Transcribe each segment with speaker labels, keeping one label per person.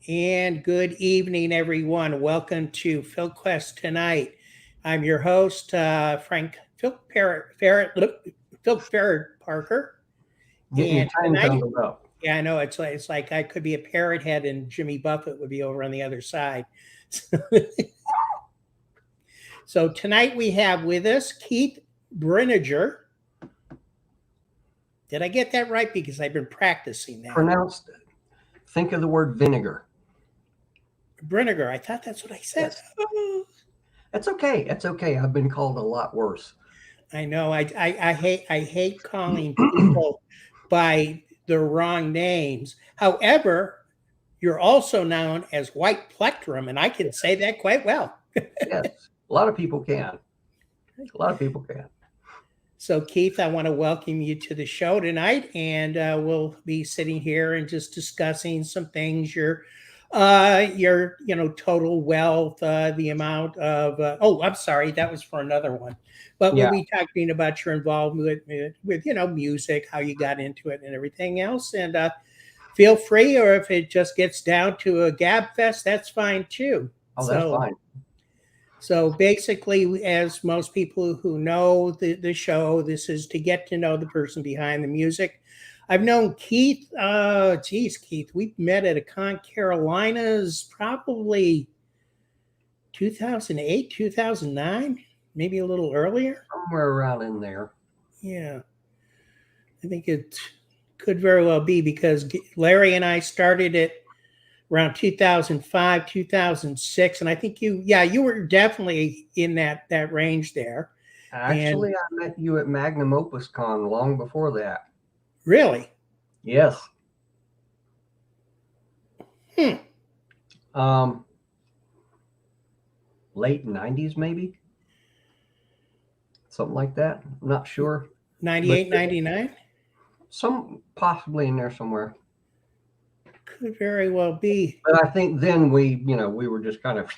Speaker 1: And good evening, everyone. Welcome to Filk Tonight. I'm your host, Frank Filk Ferret Parker.
Speaker 2: Getting your
Speaker 1: And
Speaker 2: time
Speaker 1: tonight,
Speaker 2: jumbled up.
Speaker 1: yeah, I know it's like I could be a parrot head and Jimmy Buffett would be over on the other side. So tonight we have with us Keith Brinegar. Did I get that right? Because I've been practicing that.
Speaker 2: Pronounced, think of the word vinegar.
Speaker 1: Brinegar. I thought that's what I said.
Speaker 2: Yes.
Speaker 1: Oh.
Speaker 2: It's okay. It's okay. I've been called a lot worse.
Speaker 1: I know. I hate calling people by the wrong names. However, you're also known as White Plectrum, and I can say that quite well.
Speaker 2: Yes. A lot of people can. A lot of people can.
Speaker 1: So, Keith, I want to welcome you to the show tonight, and we'll be sitting here and just discussing some things. Your total wealth, the amount of. I'm sorry, that was for another one. But we'll
Speaker 2: Yeah.
Speaker 1: be talking about your involvement with music, how you got into it, and everything else. And feel free, or if it just gets down to a gab fest, that's fine too.
Speaker 2: Oh, that's fine.
Speaker 1: So basically, as most people who know the show, this is to get to know the person behind the music. I've known Keith, Keith, we've met at a Con Carolinas probably 2008, 2009, maybe a little earlier.
Speaker 2: Somewhere around in there.
Speaker 1: Yeah. I think it could very well be because Larry and I started it around 2005, 2006. And I think you were definitely in that range there.
Speaker 2: Actually, I met you at Magnum Opus Con long before that.
Speaker 1: Really?
Speaker 2: Yes. Late 90s, maybe? Something like that. I'm not sure.
Speaker 1: 98, 99?
Speaker 2: Some possibly in there somewhere.
Speaker 1: Could very well be.
Speaker 2: But I think then we were just kind of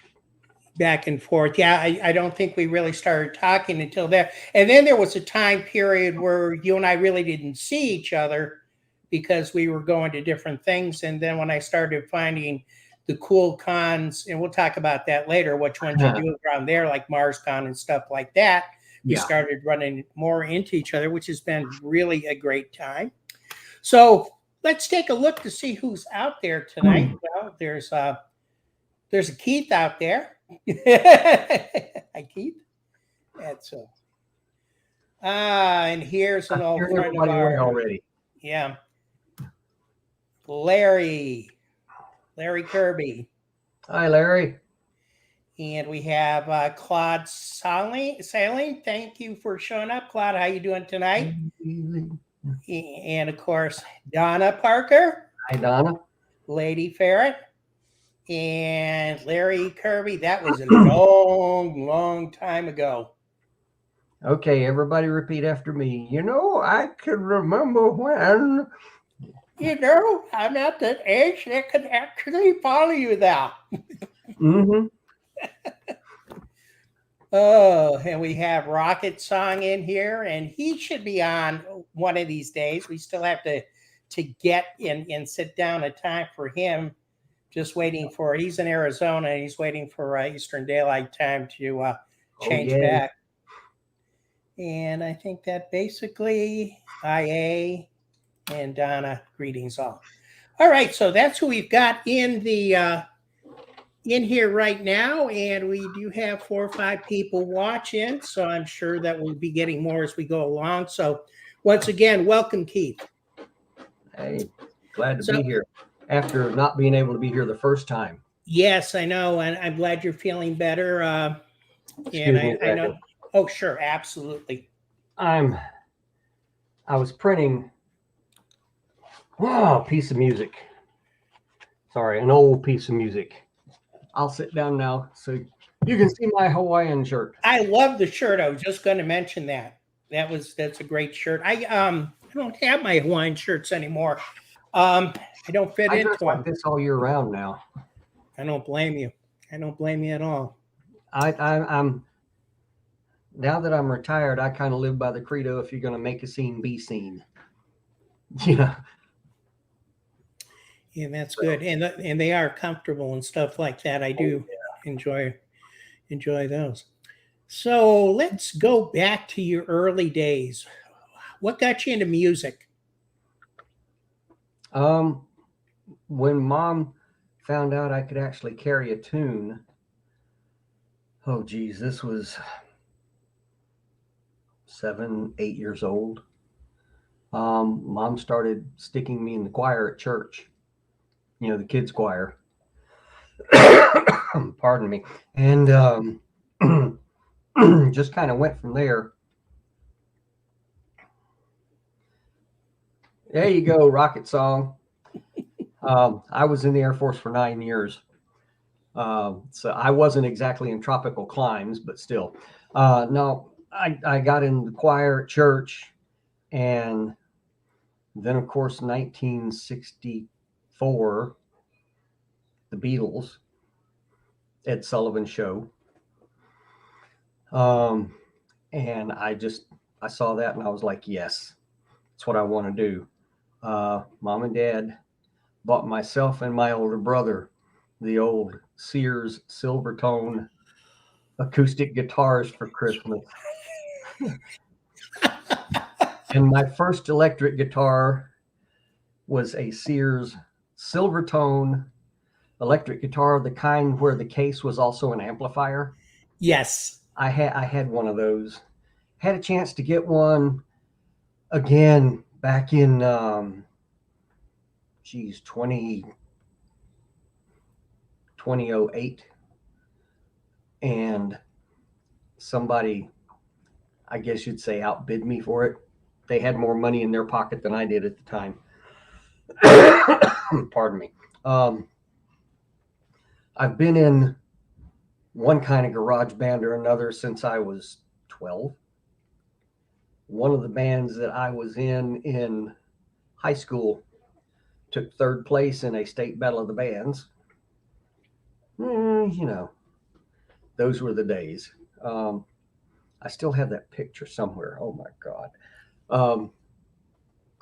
Speaker 1: back and forth. Yeah, I don't think we really started talking until there. And then there was a time period where you and I really didn't see each other because we were going to different things. And then when I started finding the cool cons, and we'll talk about that later, which ones you do around there, like MarsCon and stuff like that, we started running more into each other, which has been really a great time. So let's take a look to see who's out there tonight. Well, there's a Keith out there. Hi, Keith. That's so. And here's an old friend of ours
Speaker 2: already.
Speaker 1: Yeah. Larry Kirby.
Speaker 2: Hi, Larry.
Speaker 1: And we have Claude Sailing. Thank you for showing up, Claude. How you doing tonight? And of course, Donna Parker.
Speaker 2: Hi, Donna.
Speaker 1: Lady Ferret. And Larry Kirby. That was a long, long time ago.
Speaker 2: Okay, everybody repeat after me. I can remember when.
Speaker 1: I'm at that age that can actually follow you now.
Speaker 2: Mm-hmm.
Speaker 1: Oh, and we have Rocket Song in here, and he should be on one of these days. We still have to get in and sit down a time for him. Just waiting for, he's in Arizona, and he's waiting for Eastern Daylight Time to change back. And I think that basically IA and Donna, greetings all. All right, so that's who we've got in here right now, and we do have 4 or 5 people watching, so I'm sure that we'll be getting more as we go along. So once again, welcome, Keith.
Speaker 2: Hey, glad to be here after not being able to be here the first time.
Speaker 1: Yes, I know, and I'm glad you're feeling better. I know. Oh, sure, absolutely.
Speaker 2: I was printing a piece of music. Sorry, an old piece of music. I'll sit down now so you can see my Hawaiian shirt.
Speaker 1: I love the shirt. I was just going to mention that. That's a great shirt. I don't have my Hawaiian shirts anymore. I don't fit into them.
Speaker 2: Like this all year round now.
Speaker 1: I don't blame you. I don't blame you at all.
Speaker 2: I'm now that I'm retired, I kind of live by the credo: if you're going to make a scene, be seen. Yeah.
Speaker 1: Yeah, that's good, and they are comfortable and stuff like that. I do enjoy those. So let's go back to your early days. What got you into music?
Speaker 2: When Mom found out I could actually carry a tune, oh geez, this was 7, 8 years old. Mom started sticking me in the choir at church, the kids' choir. Pardon me. And just kind of went from there. There you go, rocket song. I was in the Air Force for 9 years. So I wasn't exactly in tropical climes, but still. No, I got in the choir at church. And then, of course, 1964, the Beatles, Ed Sullivan Show. And I saw that and I was like, yes, that's what I want to do. Mom and Dad bought myself and my older brother the old Sears Silvertone acoustic guitars for Christmas. And my first electric guitar was a Sears Silvertone electric guitar, the kind where the case was also an amplifier.
Speaker 1: Yes.
Speaker 2: I had one of those. Had a chance to get one again back in 2008, and somebody, I guess you'd say, outbid me for it. They had more money in their pocket than I did at the time. Pardon me. I've been in one kind of garage band or another since I was 12. One of the bands that I was in high school took third place in a state battle of the bands. Those were the days. I still have that picture somewhere. Oh my God.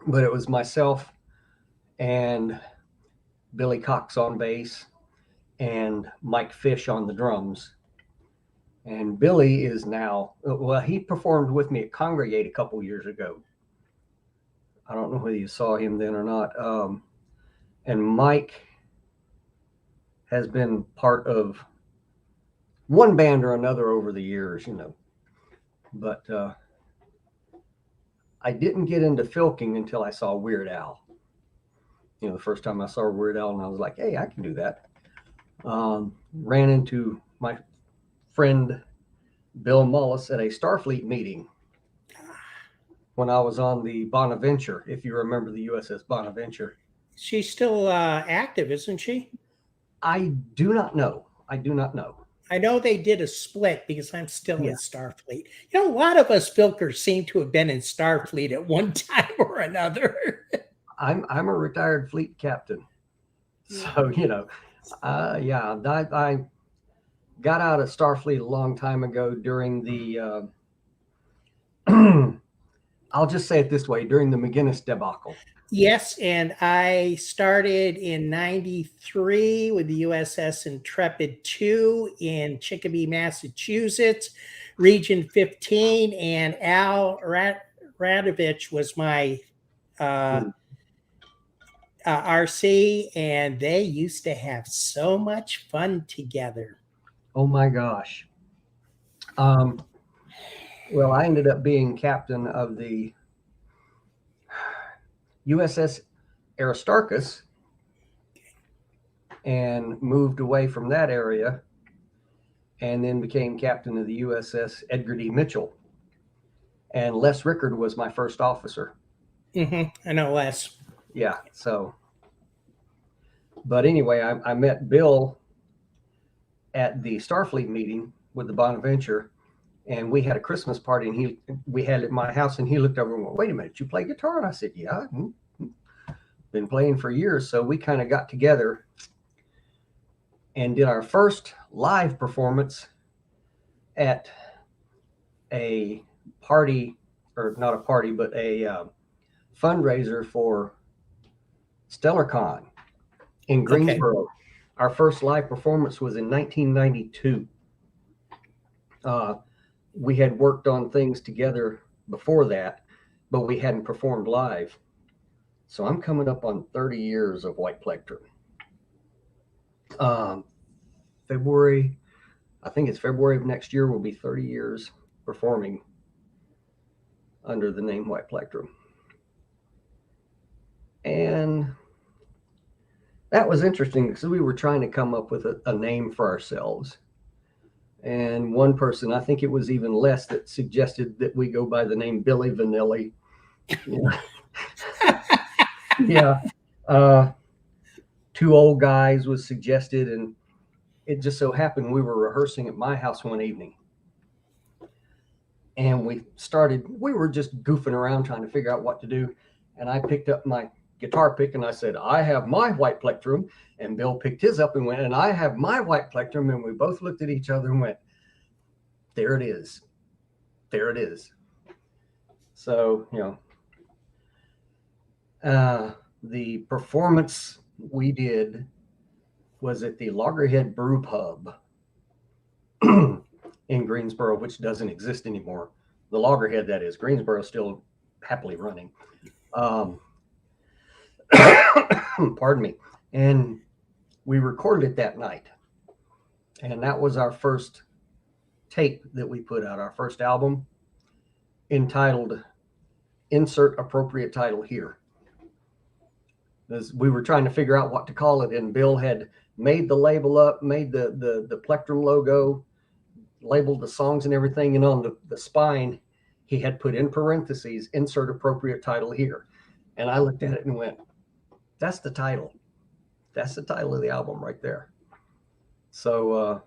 Speaker 2: But it was myself and Billy Cox on bass and Mike Fish on the drums. And Billy is now, he performed with me at Congregate a couple years ago. I don't know whether you saw him then or not. And Mike has been part of one band or another over the years, But I didn't get into filking until I saw Weird Al. The first time I saw Weird Al, and I was like, hey, I can do that. Ran into my friend Bill Mullis at a Starfleet meeting when I was on the Bonaventure, if you remember the USS Bonaventure.
Speaker 1: She's still active, isn't she?
Speaker 2: I do not know.
Speaker 1: I know they did a split because I'm still in Starfleet. A lot of us Filkers seem to have been in Starfleet at one time or another.
Speaker 2: I'm a retired fleet captain. So, I got out of Starfleet a long time ago during the, I'll just say it this way, during the McGinnis debacle.
Speaker 1: Yes, and I started in 93 with the USS Intrepid II in Chicopee, Massachusetts, Region 15, and Al Radovich was my RC, and they used to have so much fun together.
Speaker 2: Oh my gosh. Well, I ended up being captain of the USS Aristarchus and moved away from that area and then became captain of the USS Edgar D. Mitchell. And Les Rickard was my first officer.
Speaker 1: Mm-hmm. I know Les.
Speaker 2: Yeah, so. But anyway, I met Bill at the Starfleet meeting with the Bonaventure, and we had a Christmas party, and we had it at my house, and he looked over and went, wait a minute, you play guitar? And I said, yeah, been playing for years. So we kind of got together and did our first live performance at a party, or not a party, but a fundraiser for StellarCon. in Greensboro. Our first live performance was in 1992. We had worked on things together before that, but we hadn't performed live. So I'm coming up on 30 years of White Plectrum. February, I think it's February of next year will be 30 years performing under the name White Plectrum. And that was interesting because we were trying to come up with a name for ourselves. And one person, I think it was even less, that suggested that we go by the name Billy Vanilli. Yeah. Two old guys was suggested, and it just so happened we were rehearsing at my house one evening. And we were just goofing around trying to figure out what to do. And I picked up my guitar pick and I said, I have my White Plectrum. And Bill picked his up and went, and I have my White Plectrum. And we both looked at each other and went, there it is. There it is. So, the performance we did was at the Loggerhead Brew Pub in Greensboro, which doesn't exist anymore. The Loggerhead, that is. Greensboro is still happily running. Pardon me. And we recorded it that night. And that was our first tape that we put out, our first album, entitled Insert Appropriate Title Here. As we were trying to figure out what to call it, and Bill had made the label up, made the Plectrum logo, labeled the songs and everything, and on the spine he had put in parentheses, insert appropriate title here. And I looked at it and went, that's the title. That's the title of the album right there. So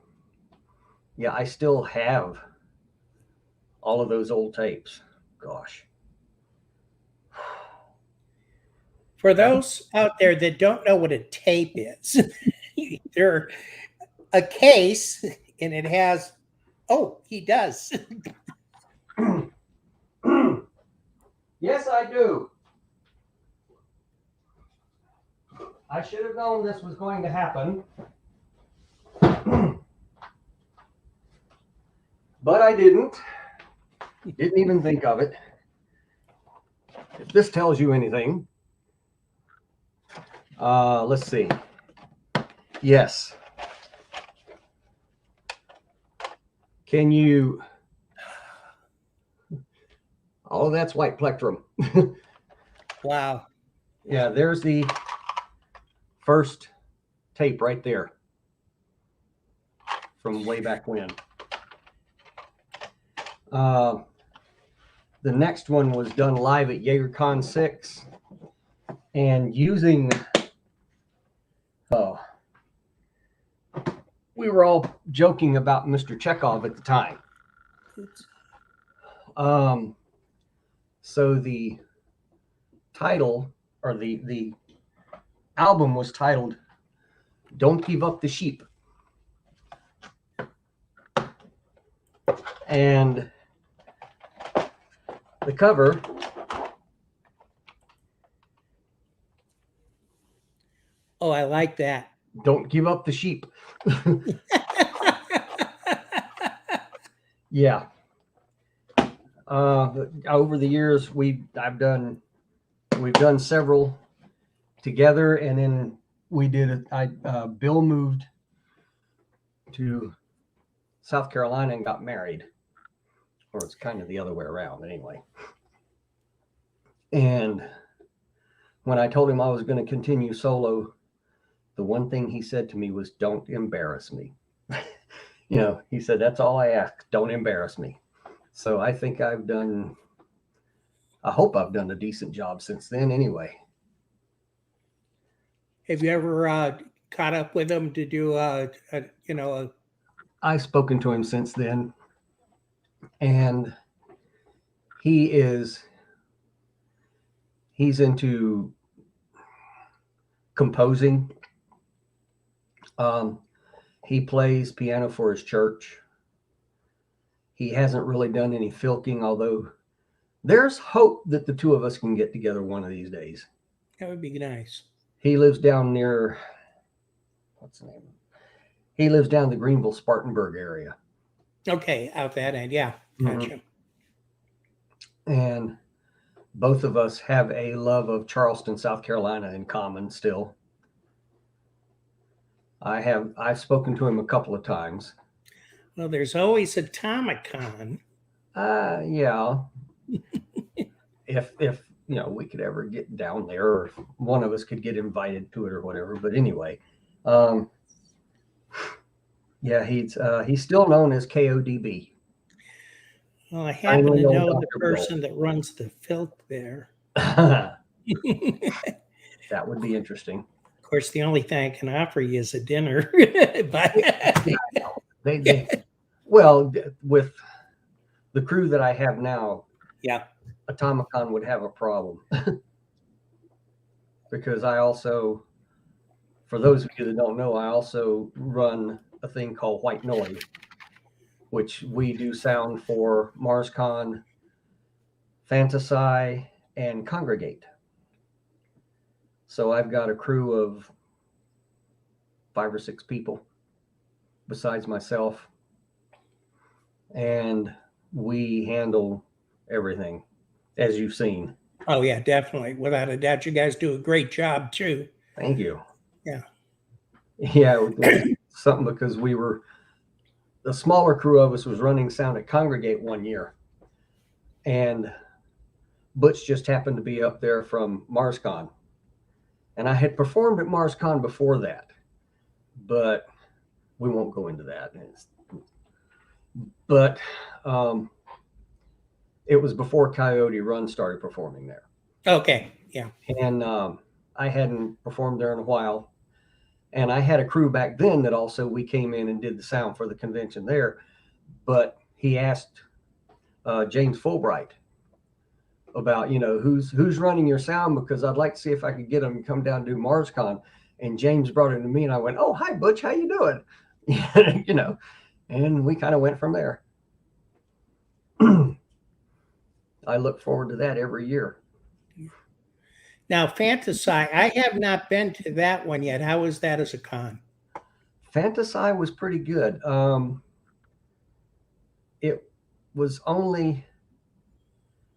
Speaker 2: yeah, I still have all of those old tapes. Gosh.
Speaker 1: For those out there that don't know what a tape is, they're a case, and it has, oh, he does.
Speaker 2: Yes, I do. I should have known this was going to happen. But I didn't. Didn't even think of it. If this tells you anything. Let's see. Yes. Can you... Oh, that's White Plectrum.
Speaker 1: Wow.
Speaker 2: Yeah, there's the first tape right there from way back when. The next one was done live at YagerCon 6, and using, we were all joking about Mr. Chekhov at the time. So the title, or the album was titled Don't Give Up the Sheep. And the cover
Speaker 1: Oh, I like that.
Speaker 2: Don't give up the sheep. Yeah. Over the years, we've done several together, and then we did. Bill moved to South Carolina and got married, or it's kind of the other way around, anyway. And when I told him I was going to continue solo, the one thing he said to me was, "Don't embarrass me." He said, "That's all I ask. Don't embarrass me." So I think I hope I've done a decent job since then anyway.
Speaker 1: Have you ever caught up with him to do
Speaker 2: I've spoken to him since then, and he's into composing. He plays piano for his church. He hasn't really done any filking, although there's hope that the two of us can get together one of these days.
Speaker 1: That would be nice.
Speaker 2: He lives down near what's the name? He lives down the Greenville, Spartanburg area.
Speaker 1: Okay, out that end. Yeah, gotcha.
Speaker 2: And both of us have a love of Charleston, South Carolina in common still. I've spoken to him a couple of times.
Speaker 1: Well, there's always a Tomicon.
Speaker 2: Yeah. if we could ever get down there, or if one of us could get invited to it or whatever. But anyway, yeah, he's still known as KODB.
Speaker 1: Well, I happen to know the person that runs the Filk there.
Speaker 2: That would be interesting.
Speaker 1: Of course, the only thing I can offer you is a dinner. But
Speaker 2: well, with the crew that I have now,
Speaker 1: yeah,
Speaker 2: a Tomicon would have a problem. Because I also, for those of you that don't know, I also run a thing called White Noise, which we do sound for MarsCon, Fantasi, and Congregate. So I've got a crew of 5 or 6 people besides myself, and we handle everything, as you've seen.
Speaker 1: Oh yeah, definitely, without a doubt. You guys do a great job too.
Speaker 2: Thank you.
Speaker 1: Yeah,
Speaker 2: something, because we were, the smaller crew of us was running sound at Congregate one year, and Butch just happened to be up there from MarsCon, and I had performed at MarsCon before that, but we won't go into that. But it was before Coyote Run started performing there.
Speaker 1: Okay, yeah.
Speaker 2: And I hadn't performed there in a while. And I had a crew back then that also, we came in and did the sound for the convention there. But he asked James Fulbright about, who's running your sound, because I'd like to see if I could get him to come down and do MarsCon. And James brought it to me, and I went, "Oh, hi, Butch, how you doing?" And we kind of went from there. I look forward to that every year.
Speaker 1: Now, Fantasi, I have not been to that one yet. How was that as a con?
Speaker 2: Fantasi was pretty good. It was only,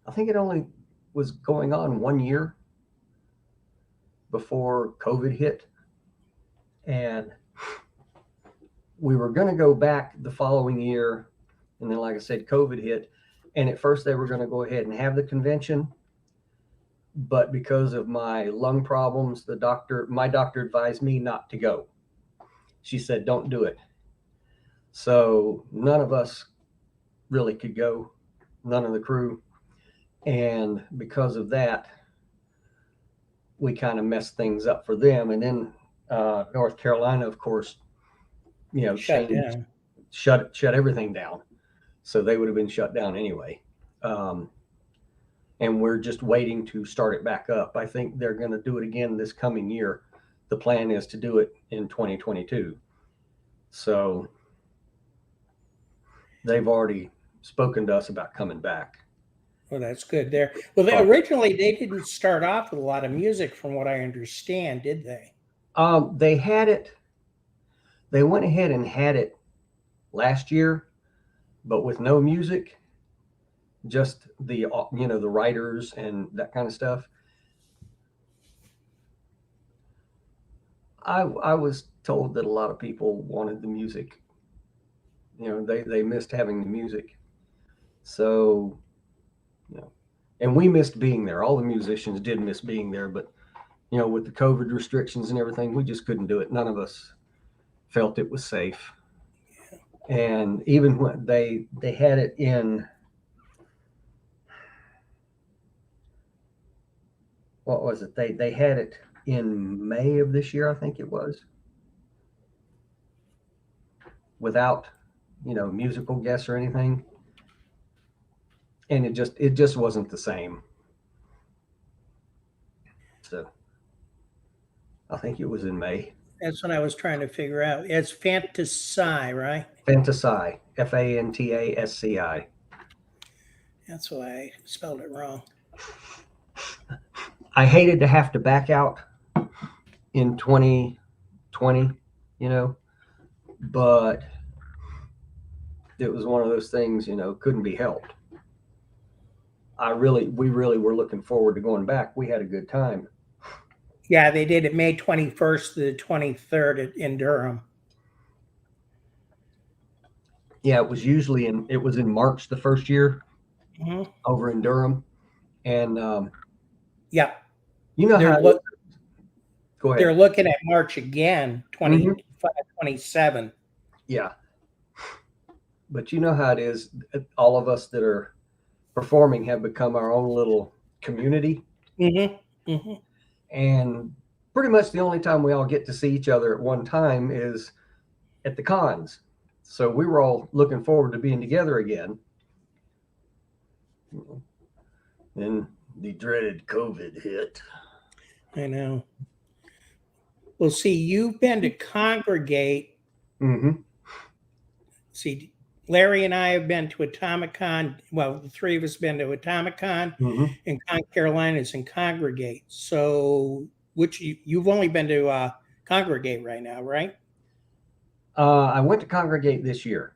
Speaker 2: I think it only was going on 1 year before COVID hit. And we were going to go back the following year. And then, like I said, COVID hit. And at first they were going to go ahead and have the convention. But because of my lung problems, my doctor advised me not to go. She said, "Don't do it." So none of us really could go, none of the crew. And because of that, we kind of messed things up for them. And then North Carolina, of course, shut everything down. So they would have been shut down anyway. And we're just waiting to start it back up. I think they're going to do it again this coming year. The plan is to do it in 2022. So they've already spoken to us about coming back.
Speaker 1: Well, that's good there. Well, originally they didn't start off with a lot of music, from what I understand, did they?
Speaker 2: They had it. They went ahead and had it last year, but with no music. Just the the writers and that kind of stuff. I was told that a lot of people wanted the music. They missed having the music. So, and we missed being there. All the musicians did miss being there, but with the COVID restrictions and everything, we just couldn't do it. None of us felt it was safe. Yeah. And even when they had it in, what was it? They had it in May of this year, I think it was, without, musical guests or anything. And it just wasn't the same. So I think it was in May.
Speaker 1: That's what I was trying to figure out. It's Fantasi, right?
Speaker 2: Fantasi, Fantasci.
Speaker 1: That's why I spelled it wrong.
Speaker 2: I hated to have to back out in 2020 you know, but it was one of those things, couldn't be helped. We really were looking forward to going back. We had a good time.
Speaker 1: Yeah, they did it May 21st to the 23rd in Durham.
Speaker 2: Yeah, it was in March the first year over in Durham. And
Speaker 1: yeah,
Speaker 2: you know how go ahead.
Speaker 1: They're looking at March again, 27.
Speaker 2: Yeah. But you know how it is. All of us that are performing have become our own little community. And pretty much the only time we all get to see each other at one time is at the cons. So we were all looking forward to being together again. Then the dreaded COVID hit.
Speaker 1: I know. Well, see, you've been to Congregate. See, Larry and I have been to Atomicon. Well, the three of us have been to Atomicon, and Con Carolina's and Congregate. So, you've only been to Congregate right now, right?
Speaker 2: I went to Congregate this year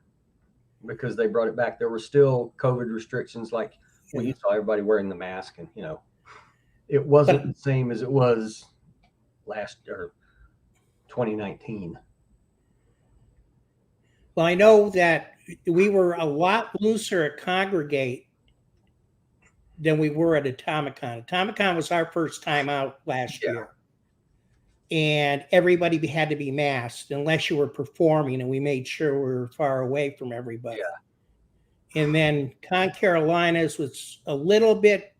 Speaker 2: because they brought it back. There were still COVID restrictions, like you saw everybody wearing the mask, and it wasn't the same as it was last or 2019.
Speaker 1: Well, I know that we were a lot looser at Congregate than we were at Atomicon. Atomicon was our first time out last year. And everybody had to be masked unless you were performing, and we made sure we were far away from everybody. And then Con Carolinas was a little bit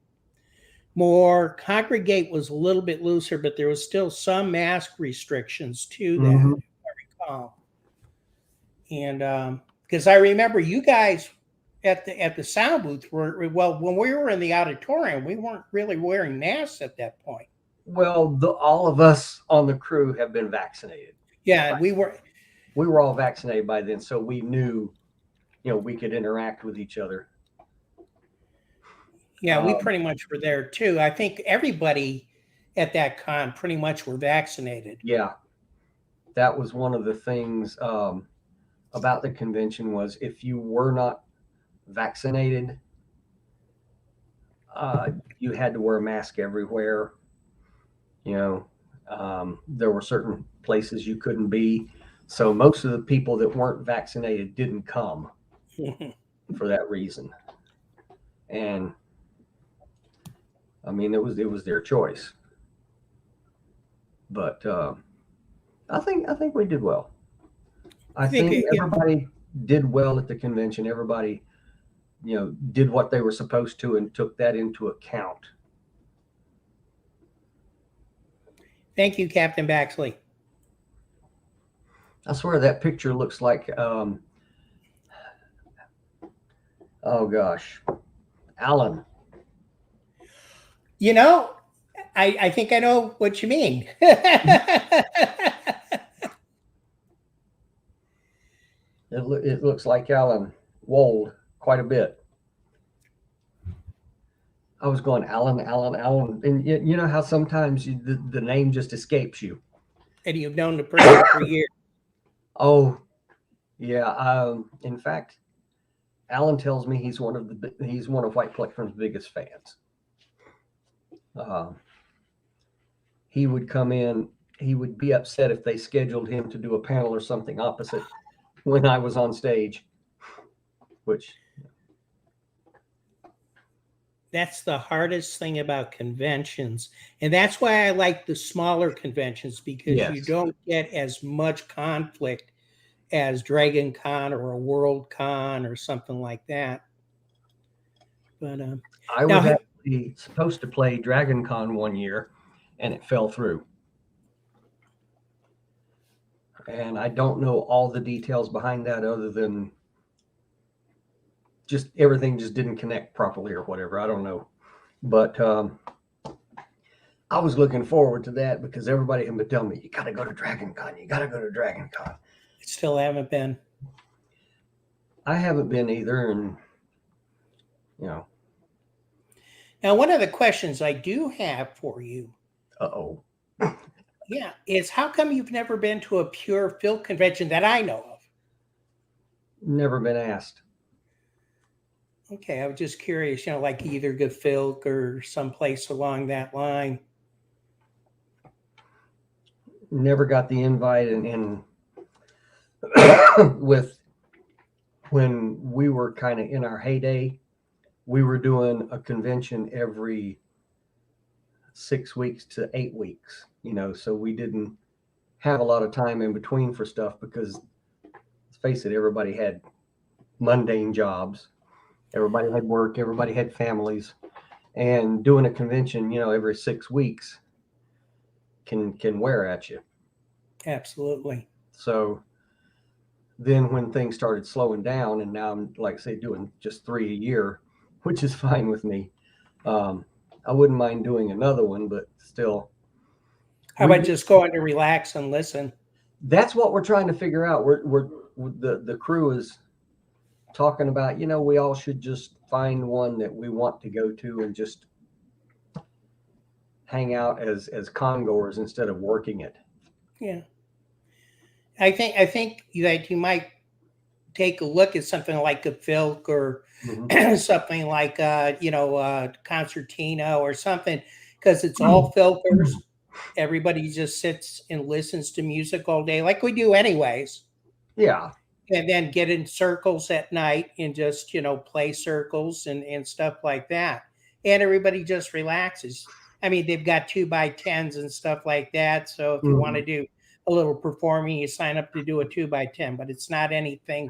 Speaker 1: more. Congregate was a little bit looser, but there was still some mask restrictions to that, if I recall. And because I remember you guys at the sound booth when we were in the auditorium, we weren't really wearing masks at that point.
Speaker 2: Well, all of us on the crew have been vaccinated.
Speaker 1: Yeah, we were
Speaker 2: all vaccinated by then, so we knew, we could interact with each other.
Speaker 1: Yeah, we pretty much were there too. I think everybody at that con pretty much were vaccinated.
Speaker 2: Yeah, that was one of the things about the convention was if you were not vaccinated, you had to wear a mask everywhere. There were certain places you couldn't be. So most of the people that weren't vaccinated didn't come for that reason. And I mean, it was their choice. But I think we did well. I think everybody did well at the convention. Everybody, did what they were supposed to and took that into account.
Speaker 1: Thank you, Captain Baxley.
Speaker 2: I swear that picture looks like, oh gosh, Alan.
Speaker 1: I think I know what you mean.
Speaker 2: It looks like Alan Wold quite a bit. I was going Alan, and you know how sometimes the name just escapes you. And
Speaker 1: you've known the person for years.
Speaker 2: Oh, yeah. In fact, Alan tells me he's one of White Plectrum's biggest fans. He would come in. He would be upset if they scheduled him to do a panel or something opposite when I was on stage, which.
Speaker 1: That's the hardest thing about conventions. And that's why I like the smaller conventions, because you don't get as much conflict as Dragon Con or a World Con or something like that. But
Speaker 2: I was actually supposed to play Dragon Con one year and it fell through. And I don't know all the details behind that other than just everything just didn't connect properly or whatever. I don't know. But I was looking forward to that because everybody had been telling me, you got to go to Dragon Con. You got to go to Dragon Con.
Speaker 1: I still haven't been.
Speaker 2: I haven't been either. And,
Speaker 1: Now, one of the questions I do have for you.
Speaker 2: Uh-oh.
Speaker 1: Yeah, is how come you've never been to a pure Filk convention that I know of?
Speaker 2: Never been asked.
Speaker 1: Okay, I was just curious, like either the Filk or someplace along that line.
Speaker 2: Never got the invite, and with when we were kind of in our heyday, we were doing a convention every 6 weeks to 8 weeks, so we didn't have a lot of time in between for stuff because, let's face it, everybody had mundane jobs, everybody had work, everybody had families, and doing a convention, every 6 weeks can wear at you.
Speaker 1: Absolutely.
Speaker 2: So then when things started slowing down, and now I'm, like I say, doing just 3 a year, which is fine with me. I wouldn't mind doing another one, but still.
Speaker 1: How about just going to relax and listen?
Speaker 2: That's what we're trying to figure out. The crew is talking about, we all should just find one that we want to go to and just hang out as congoers instead of working it.
Speaker 1: Yeah. I think that you might take a look at something like a Filk or something like concertina or something, because it's all filters. Everybody just sits and listens to music all day, like we do anyways.
Speaker 2: Yeah.
Speaker 1: And then get in circles at night and just play circles and stuff like that. And everybody just relaxes. I mean, they've got 2x10s and stuff like that. So if you want to do a little performing, you sign up to do a 2x10, but it's not anything,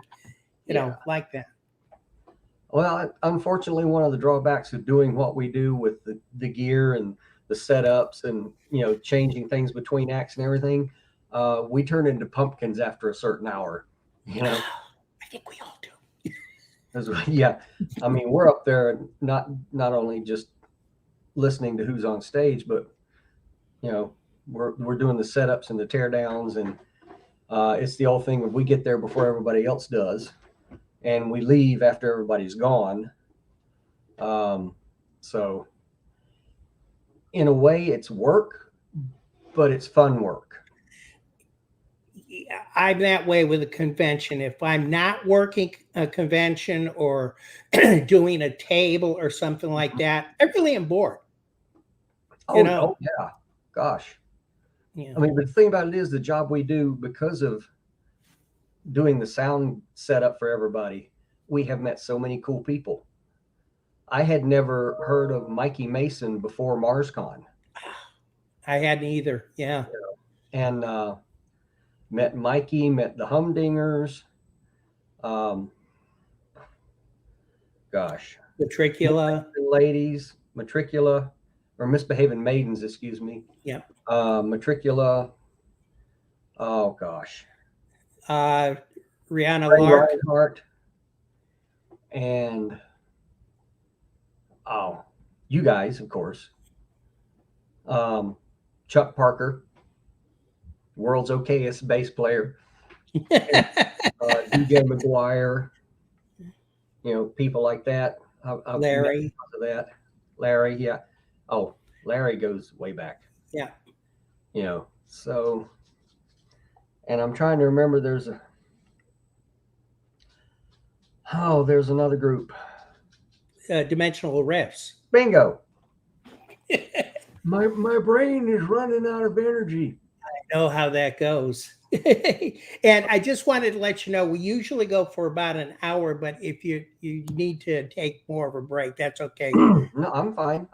Speaker 1: like that.
Speaker 2: Well, unfortunately, one of the drawbacks of doing what we do with the gear and the setups and, changing things between acts and everything, we turn into pumpkins after a certain hour,
Speaker 1: I think we all do.
Speaker 2: Yeah. I mean, we're up there not only just listening to who's on stage, but, we're doing the setups and the teardowns, and it's the old thing of we get there before everybody else does, and we leave after everybody's gone. So in a way, it's work, but it's fun work.
Speaker 1: I'm that way with a convention. If I'm not working a convention or doing a table or something like that, I really am bored.
Speaker 2: Oh yeah, gosh.
Speaker 1: Yeah.
Speaker 2: I mean, but the thing about it is the job we do, because of doing the sound setup for everybody, we have met so many cool people. I had never heard of Mikey Mason before MarsCon.
Speaker 1: I hadn't either. Yeah.
Speaker 2: And met Mikey, met the Humdingers. Gosh.
Speaker 1: Matricula.
Speaker 2: Ladies, Matricula, or Misbehaving Maidens, excuse me.
Speaker 1: Yeah.
Speaker 2: Matricula. Oh, gosh.
Speaker 1: Rihanna Lark.
Speaker 2: Reinhardt. And, you guys, of course. Chuck Parker, world's okayest bass player. DJ McGuire, people like that.
Speaker 1: Larry.
Speaker 2: Larry, yeah. Oh, Larry goes way back.
Speaker 1: Yeah.
Speaker 2: So, and I'm trying to remember, there's another group.
Speaker 1: Dimensional Riffs.
Speaker 2: Bingo. My brain is running out of energy.
Speaker 1: I know how that goes. And I just wanted to let you know, we usually go for about an hour, but if you need to take more of a break, that's okay.
Speaker 2: No, I'm fine.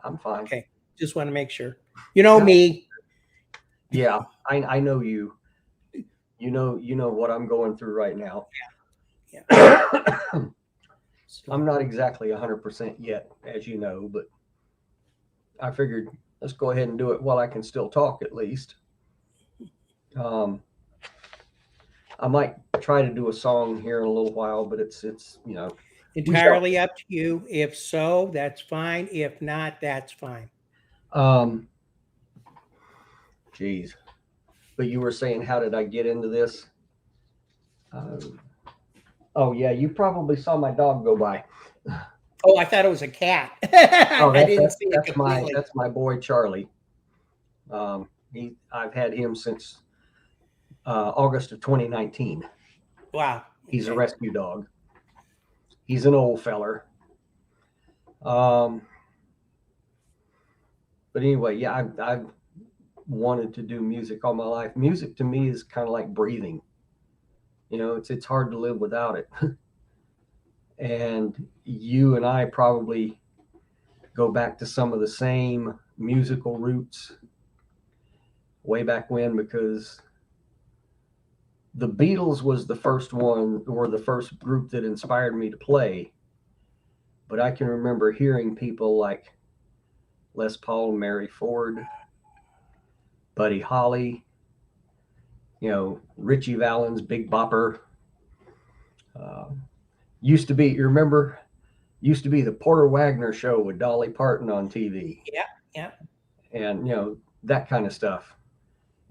Speaker 1: Okay. Just want to make sure. Me.
Speaker 2: Yeah, I know you. You know what I'm going through right now.
Speaker 1: Yeah.
Speaker 2: I'm not exactly 100% yet, as you know, but I figured let's go ahead and do it while I can still talk, at least. I might try to do a song here in a little while, but it's
Speaker 1: entirely up to you. If so, that's fine. If not, that's fine.
Speaker 2: Geez. But you were saying, how did I get into this? Oh yeah, you probably saw my dog go by.
Speaker 1: Oh, I thought it was a cat.
Speaker 2: Oh,
Speaker 1: I didn't see it completely.
Speaker 2: That's my boy Charlie. I've had him since August of 2019.
Speaker 1: Wow.
Speaker 2: He's a
Speaker 1: Okay.
Speaker 2: rescue dog. He's an old feller. But anyway, yeah, I've wanted to do music all my life. Music to me is kind of like breathing. It's hard to live without it. And you and I probably go back to some of the same musical roots way back when, because the Beatles were the first group that inspired me to play. But I can remember hearing people like Les Paul, Mary Ford, Buddy Holly, Richie Valens, Big Bopper. Used to be the Porter Wagner show with Dolly Parton on TV.
Speaker 1: Yeah. Yeah.
Speaker 2: And, that kind of stuff.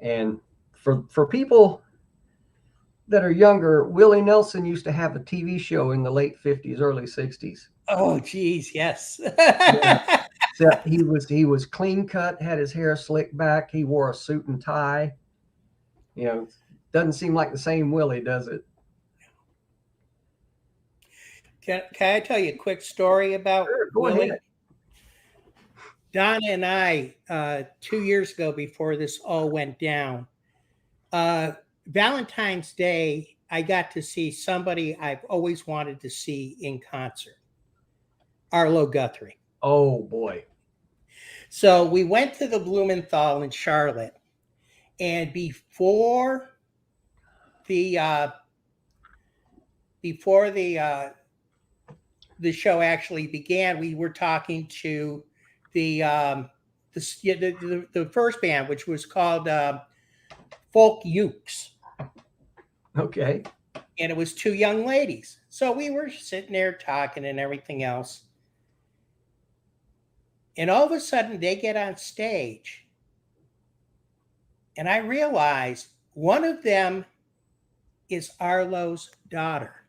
Speaker 2: And for people that are younger, Willie Nelson used to have a TV show in the late 50s, early 60s.
Speaker 1: Oh, geez. Yes.
Speaker 2: Yeah. So he was clean cut, had his hair slicked back. He wore a suit and tie. Doesn't seem like the same Willie, does it?
Speaker 1: Can I tell you a quick story about
Speaker 2: Go
Speaker 1: Willie?
Speaker 2: ahead.
Speaker 1: Donna and I, 2 years ago, before this all went down, Valentine's Day, I got to see somebody I've always wanted to see in concert, Arlo Guthrie.
Speaker 2: Oh, boy.
Speaker 1: So we went to the Blumenthal in Charlotte, and before the show actually began, we were talking to the first band, which was called Filks.
Speaker 2: Okay.
Speaker 1: And it was two young ladies. So we were sitting there talking and everything else. And all of a sudden they get on stage. And I realized one of them is Arlo's daughter.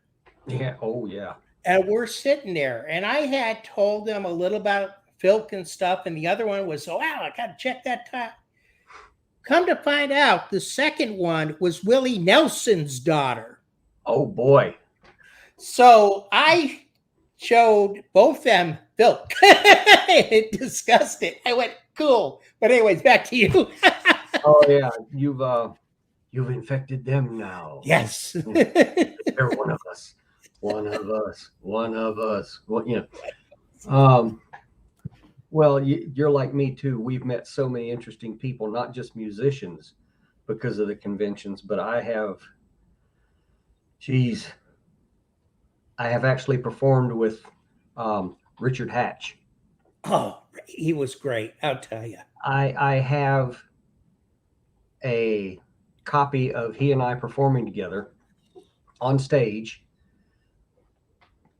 Speaker 2: Yeah. Oh, yeah.
Speaker 1: And we're sitting there. And I had told them a little about Filk and stuff. And the other one was, wow, I got to check that time. Come to find out, the second one was Willie Nelson's daughter.
Speaker 2: Oh, boy.
Speaker 1: So I showed both them Filk and discussed it. I went, cool. But anyways, back to you.
Speaker 2: Oh, yeah. You've infected them now.
Speaker 1: Yes.
Speaker 2: They're one of us. One of us. One of us. Well, well, you're like me too. We've met so many interesting people, not just musicians, because of the conventions, but I have actually performed with Richard Hatch.
Speaker 1: Oh, he was great. I'll tell you.
Speaker 2: I have a copy of he and I performing together on stage,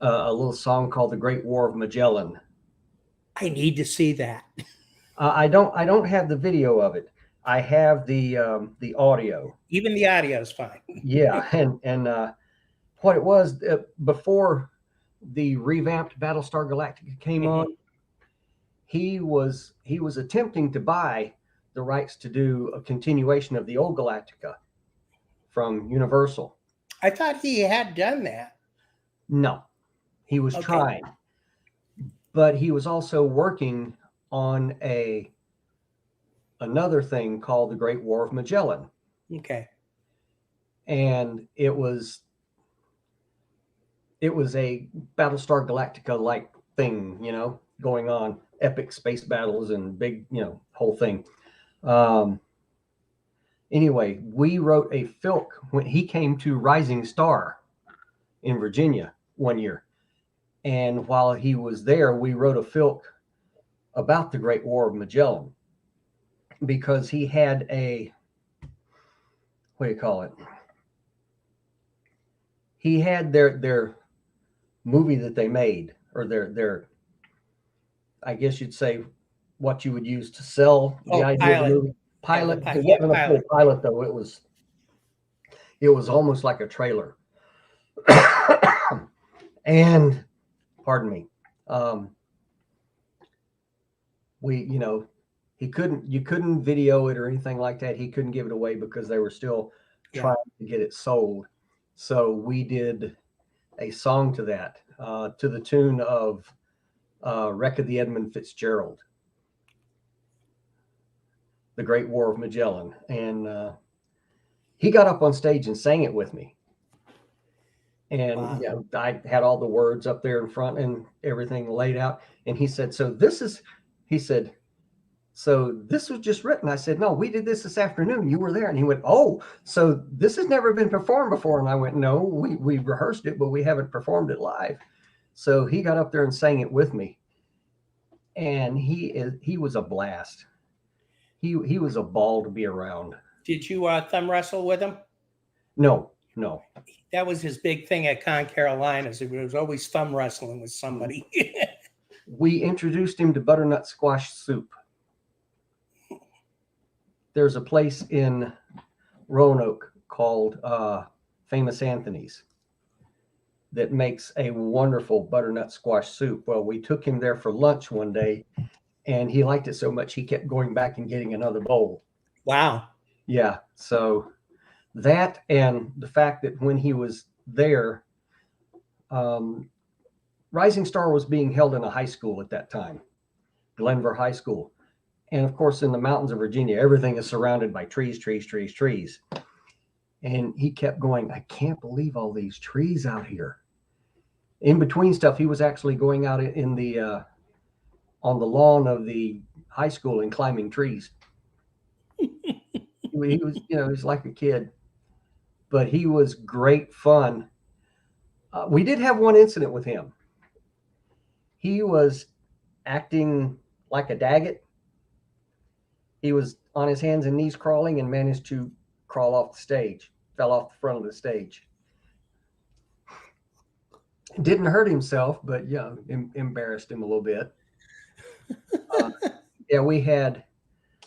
Speaker 2: a little song called "The Great War of Magellan."
Speaker 1: I need to see that.
Speaker 2: I don't have the video of it. I have the audio.
Speaker 1: Even the audio is fine.
Speaker 2: Yeah, and what it was before the revamped Battlestar Galactica came on, he was attempting to buy the rights to do a continuation of the old Galactica from Universal.
Speaker 1: I thought he had done that.
Speaker 2: No, he was trying, but he was also working on another thing called the Great War of Magellan.
Speaker 1: Okay.
Speaker 2: And it was a Battlestar Galactica like thing, going on, epic space battles and big, whole thing. Anyway, we wrote a Filk when he came to Rising Star in Virginia one year. And while he was there, we wrote a Filk about the Great War of Magellan, because he had he had their movie that they made, or their I guess you'd say what you would use to sell the idea of the movie. Pilot. It wasn't a full pilot though. It was almost like a trailer. And pardon me. you couldn't video it or anything like that. He couldn't give it away because they were still trying to get it sold. So we did a song to that, to the tune of Wreck of the Edmund Fitzgerald, The Great War of Magellan. And he got up on stage and sang it with me. And
Speaker 1: Wow.
Speaker 2: you know, I had all the words up there in front and everything laid out. And he said, so this was just written. I said, no, we did this afternoon. You were there. And he went, oh, so this has never been performed before. And I went, no, we rehearsed it, but we haven't performed it live. So he got up there and sang it with me. And he was a blast. He was a ball to be around.
Speaker 1: Did you thumb wrestle with him?
Speaker 2: No.
Speaker 1: That was his big thing at Con Carolinas. It was always thumb wrestling with somebody.
Speaker 2: We introduced him to butternut squash soup. There's a place in Roanoke called Famous Anthony's that makes a wonderful butternut squash soup. Well, we took him there for lunch one day, and he liked it so much he kept going back and getting another bowl.
Speaker 1: Wow.
Speaker 2: Yeah. So that, and the fact that when he was there, Rising Star was being held in a high school at that time, Glenver High School. And of course, in the mountains of Virginia, everything is surrounded by trees. And he kept going, I can't believe all these trees out here. In between stuff, he was actually going out in the on the lawn of the high school and climbing trees. He was, you know, he's like a kid, but he was great fun. We did have one incident with him. He was acting like a Daggett. He was on his hands and knees crawling and managed to crawl off the stage, fell off the front of the stage. Didn't hurt himself, but yeah, embarrassed him a little bit. Yeah, we had,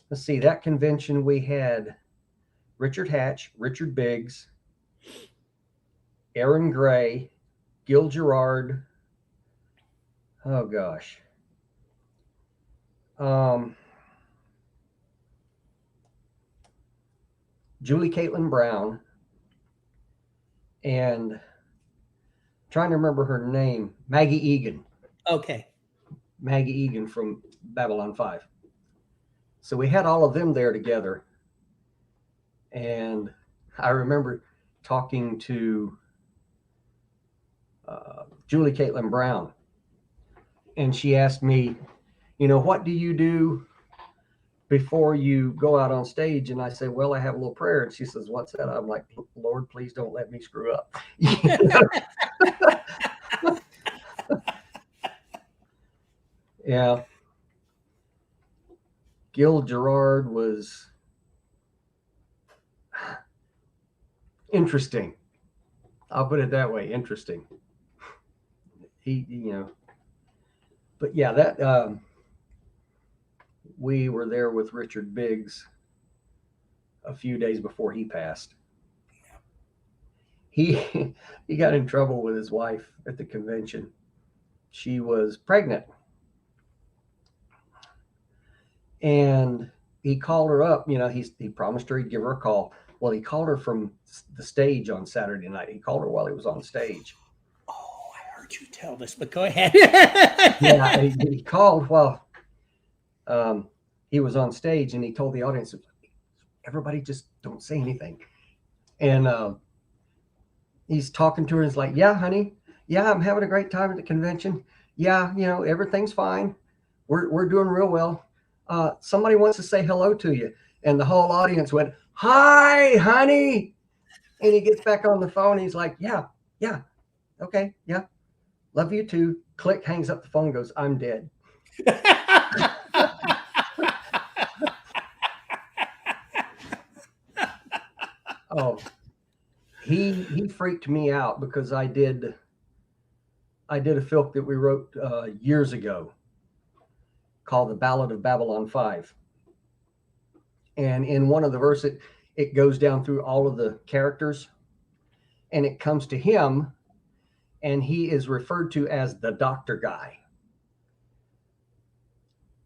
Speaker 2: let's see, that convention we had Richard Hatch, Richard Biggs, Aaron Gray, Gil Gerard. Oh gosh. Julie Caitlin Brown, and trying to remember her name, Maggie Egan.
Speaker 1: Okay.
Speaker 2: Maggie Egan from Babylon 5. So we had all of them there together. And I remember talking to Julie Caitlin Brown. And she asked me, you know, what do you do before you go out on stage? And I said, well, I have a little prayer. And she says, what's that? I'm like, Lord, please don't let me screw up. Yeah. Gil Gerard was interesting. I'll put it that way. Interesting. He, you know, but yeah, that, we were there with Richard Biggs a few days before he passed. He got in trouble with his wife at the convention. She was pregnant. And he called her up, you know, he promised her he'd give her a call. Well, he called her from the stage on Saturday night. He called her while he was on stage.
Speaker 1: Oh, I heard you tell this, but go ahead.
Speaker 2: Yeah, he called while he was on stage, and he told the audience, everybody just don't say anything. And he's talking to her, and he's like, yeah, honey, yeah, I'm having a great time at the convention. Yeah, you know, everything's fine. We're doing real well. Somebody wants to say hello to you. And the whole audience went, hi, honey. And he gets back on the phone. He's like, yeah, okay, yeah, love you too. Click, hangs up the phone, goes, I'm dead. Oh, he freaked me out because I did a filk that we wrote years ago called The Ballad of Babylon 5. And in one of the verses, it goes down through all of the characters, and it comes to him, and he is referred to as the doctor guy.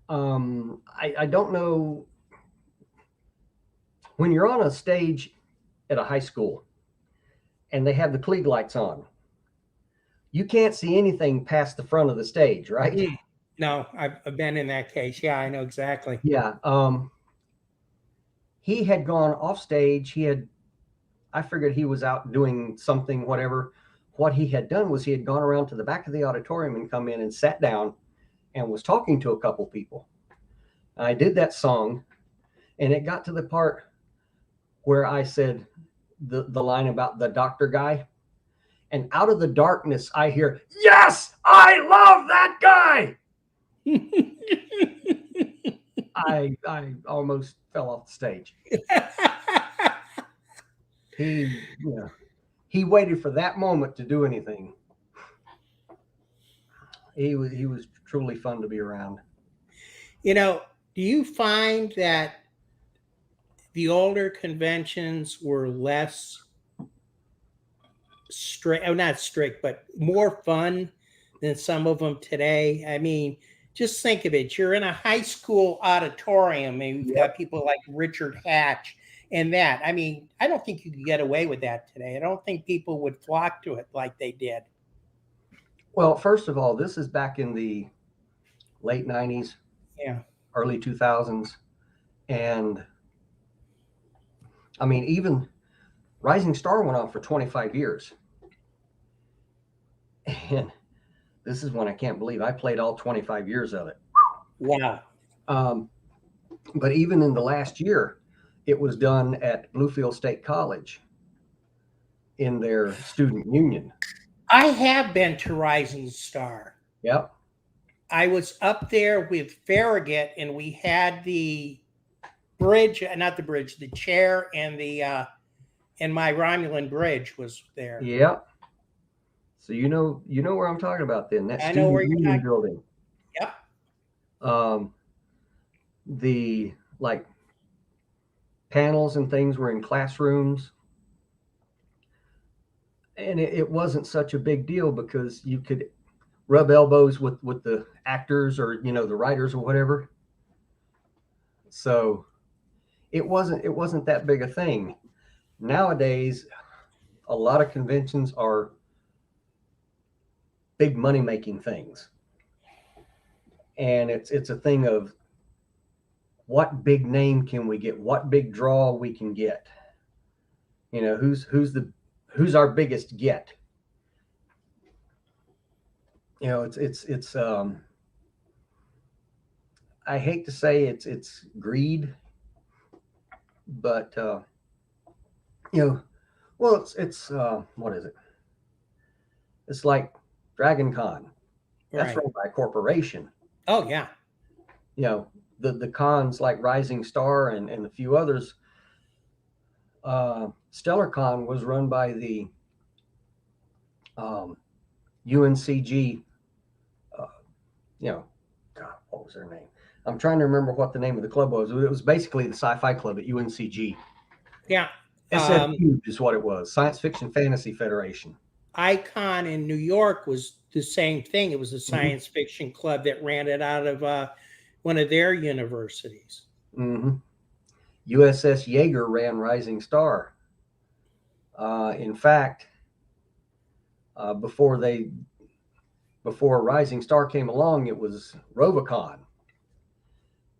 Speaker 2: I don't know, when you're on a stage at a high school and they have the Klieg lights on, you can't see anything past the front of the stage, right?
Speaker 1: No, I've been in that case. Yeah, I know exactly.
Speaker 2: Yeah. He had gone off stage. I figured he was out doing something, whatever. What he had done was he had gone around to the back of the auditorium and come in and sat down and was talking to a couple people. I did that song, and it got to the part where I said the line about the doctor guy. And out of the darkness, I hear, "Yes, I love that guy." I almost fell off the stage. He waited for that moment to do anything. He was truly fun to be around.
Speaker 1: Do you find that the older conventions were less strict, not strict, but more fun than some of them today? I mean, just think of it. You're in a high school auditorium and you've got people like Richard Hatch and that. I mean, I don't think you could get away with that today. I don't think people would flock to it like they did.
Speaker 2: Well, first of all, this is back in the late 90s, early 2000s. And I mean, even Rising Star went on for 25 years. And this is one I can't believe I played all 25 years of it.
Speaker 1: Wow.
Speaker 2: But even in the last year, it was done at Bluefield State College in their student union.
Speaker 1: I have been to Rising Star.
Speaker 2: Yep.
Speaker 1: I was up there with Farragut, and we had the bridge, not the bridge, the chair, and my Romulan bridge was there.
Speaker 2: Yep. So you know where I'm talking about then. That
Speaker 1: I know where you're
Speaker 2: student union building.
Speaker 1: Yep.
Speaker 2: The like panels and things were in classrooms. And it wasn't such a big deal because you could rub elbows with the actors or the writers or whatever. So it wasn't that big a thing. Nowadays, a lot of conventions are big money making things, and it's a thing of what big name can we get, what big draw we can get. Who's our biggest get. It's I hate to say it's greed, but well, it's what is it? It's like Dragon Con. That's run by a corporation.
Speaker 1: Oh yeah.
Speaker 2: The cons like Rising Star and a few others. Stellar Con was run by the UNCG. God, what was their name? I'm trying to remember what the name of the club was. It was basically the sci-fi club at UNCG.
Speaker 1: Yeah.
Speaker 2: SFU is what it was. Science Fiction Fantasy Federation.
Speaker 1: Icon in New York was the same thing. It was a science fiction club that ran it out of one of their universities.
Speaker 2: Mm-hmm. USS Jaeger ran Rising Star. In fact, before Rising Star came along, it was Rovicon.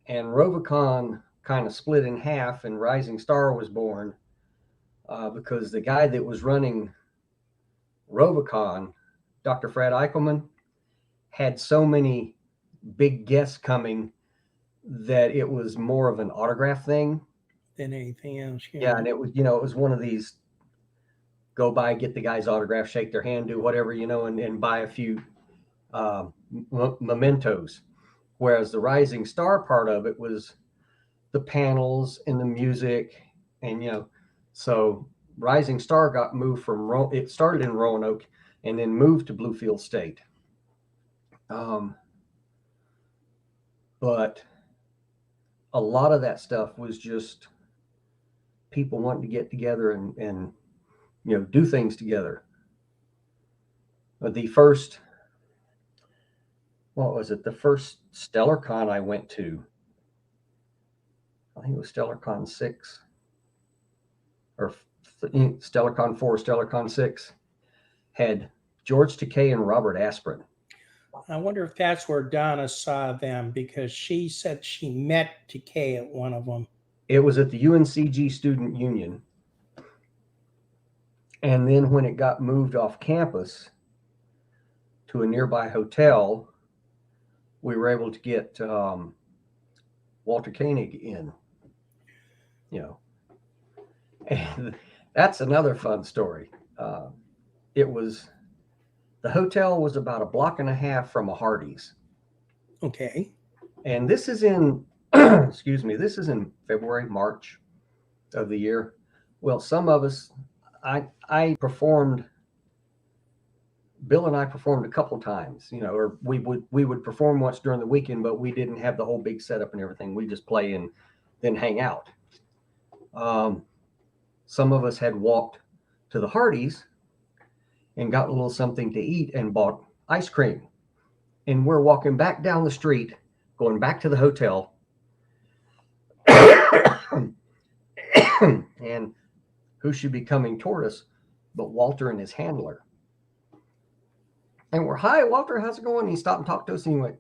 Speaker 2: And Rovicon kind of split in half, and Rising Star was born because the guy that was running Rovicon, Dr. Fred Eichelman, had so many big guests coming that it was more of an autograph thing
Speaker 1: than anything else.
Speaker 2: Yeah, and it was one of these go by, get the guy's autograph, shake their hand, do whatever, and buy a few mementos. Whereas the Rising Star part of it was the panels and the music, and so Rising Star got moved from it started in Roanoke and then moved to Bluefield State. But a lot of that stuff was just people wanting to get together and do things together. The first what was it? The first StellarCon I went to, I think it was StellarCon 6 or StellarCon 4, StellarCon 6, had George Takei and Robert Aspirin.
Speaker 1: I wonder if that's where Donna saw them, because she said she met Takei at one of them.
Speaker 2: It was at the UNCG Student Union. And then when it got moved off campus to a nearby hotel, we were able to get Walter Koenig in, you know. And that's another fun story. The hotel was about a block and a half from a Hardee's.
Speaker 1: Okay.
Speaker 2: And this is in, excuse me, this is in February, March of the year. Well, some of us, I performed, Bill and I performed a couple times, you know, or we would perform once during the weekend, but we didn't have the whole big setup and everything. We just play and then hang out. Some of us had walked to the Hardee's and got a little something to eat and bought ice cream. And we're walking back down the street, going back to the hotel. And who should be coming toward us but Walter and his handler. And we're, hi, Walter, how's it going? And he stopped and talked to us and he went,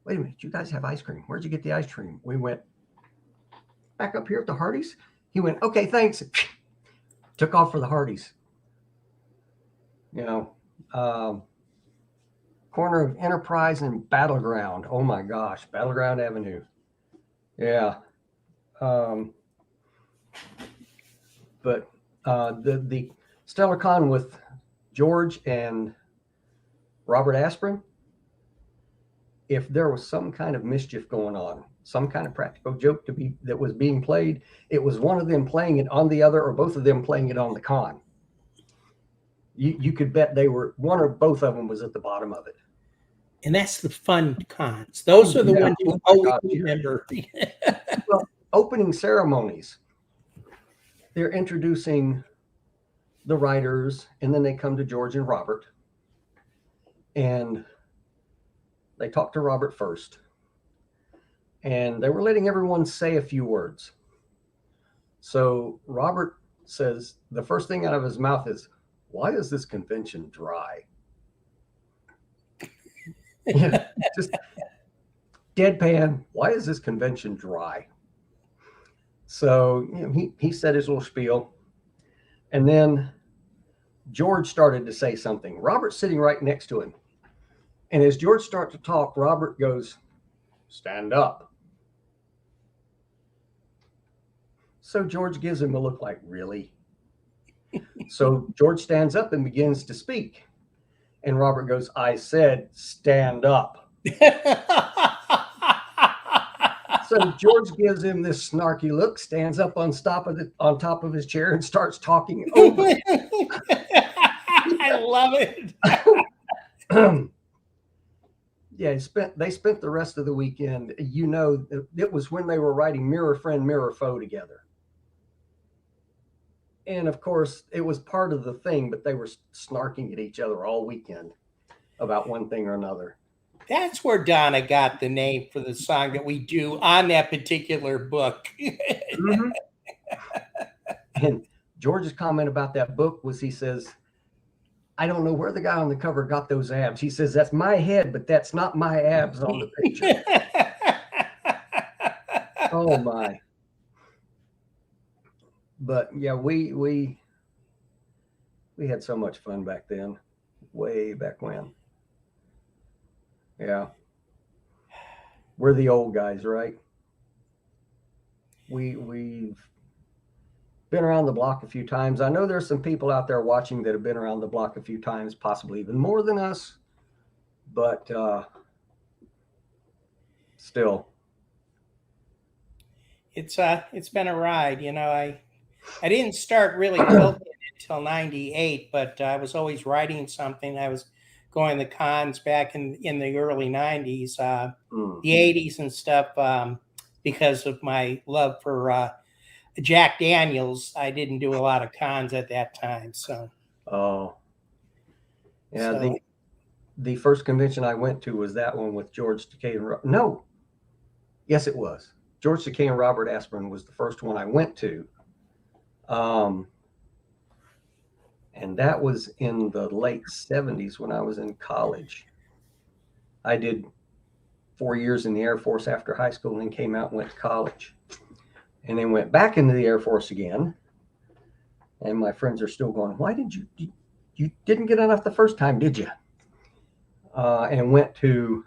Speaker 2: wait a minute, you guys have ice cream. Where'd you get the ice cream? We went, back up here at the Hardee's. He went, okay, thanks. Took off for the Hardee's. You know, corner of Enterprise and Battleground. Oh my gosh, Battleground Avenue. Yeah. But the StellarCon with George and Robert Aspirin, if there was some kind of mischief going on, some kind of practical joke that was being played, it was one of them playing it on the other or both of them playing it on the con. You could bet they were, one or both of them was at the bottom of it.
Speaker 1: And that's the fun cons. Those are the ones you always remember.
Speaker 2: Well, opening ceremonies, they're introducing the writers, and then they come to George and Robert. And they talk to Robert first. And they were letting everyone say a few words. So Robert says, the first thing out of his mouth is, why is this convention dry? Yeah, just deadpan. Why is this convention dry? So you know, he said his little spiel, and then George started to say something. Robert's sitting right next to him, and as George starts to talk, Robert goes, "Stand up." So George gives him a look like, really? So George stands up and begins to speak. And Robert goes, I said, stand up. So George gives him this snarky look, stands up on top of his chair and starts talking over.
Speaker 1: I love it.
Speaker 2: Yeah, they spent the rest of the weekend, you know, it was when they were writing Mirror Friend, Mirror Foe together. And of course, it was part of the thing, but they were snarking at each other all weekend about one thing or another.
Speaker 1: That's where Donna got the name for the song that we do on that particular book.
Speaker 2: Mm-hmm. And George's comment about that book was, he says, I don't know where the guy on the cover got those abs. He says, that's my head, but that's not my abs on the picture. Oh my. But yeah, we had so much fun back then, way back when. Yeah. We're the old guys, right? We've been around the block a few times. I know there's some people out there watching that have been around the block a few times, possibly even more than us, but still.
Speaker 1: It's been a ride, you know. I didn't start really filking until 98, but I was always writing something. I was going to cons back in the early 90s, the 80s and stuff, because of my love for Jack Daniels. I didn't do a lot of cons at that time. So,
Speaker 2: oh, yeah, the first convention I went to was that one with George Takei and no, yes, it was. George Takei and Robert Asprin was the first one I went to. And that was in the late 70s when I was in college. I did 4 years in the Air Force after high school and then came out and went to college. And then went back into the Air Force again. And my friends are still going, why did you didn't get enough the first time, did you? And went to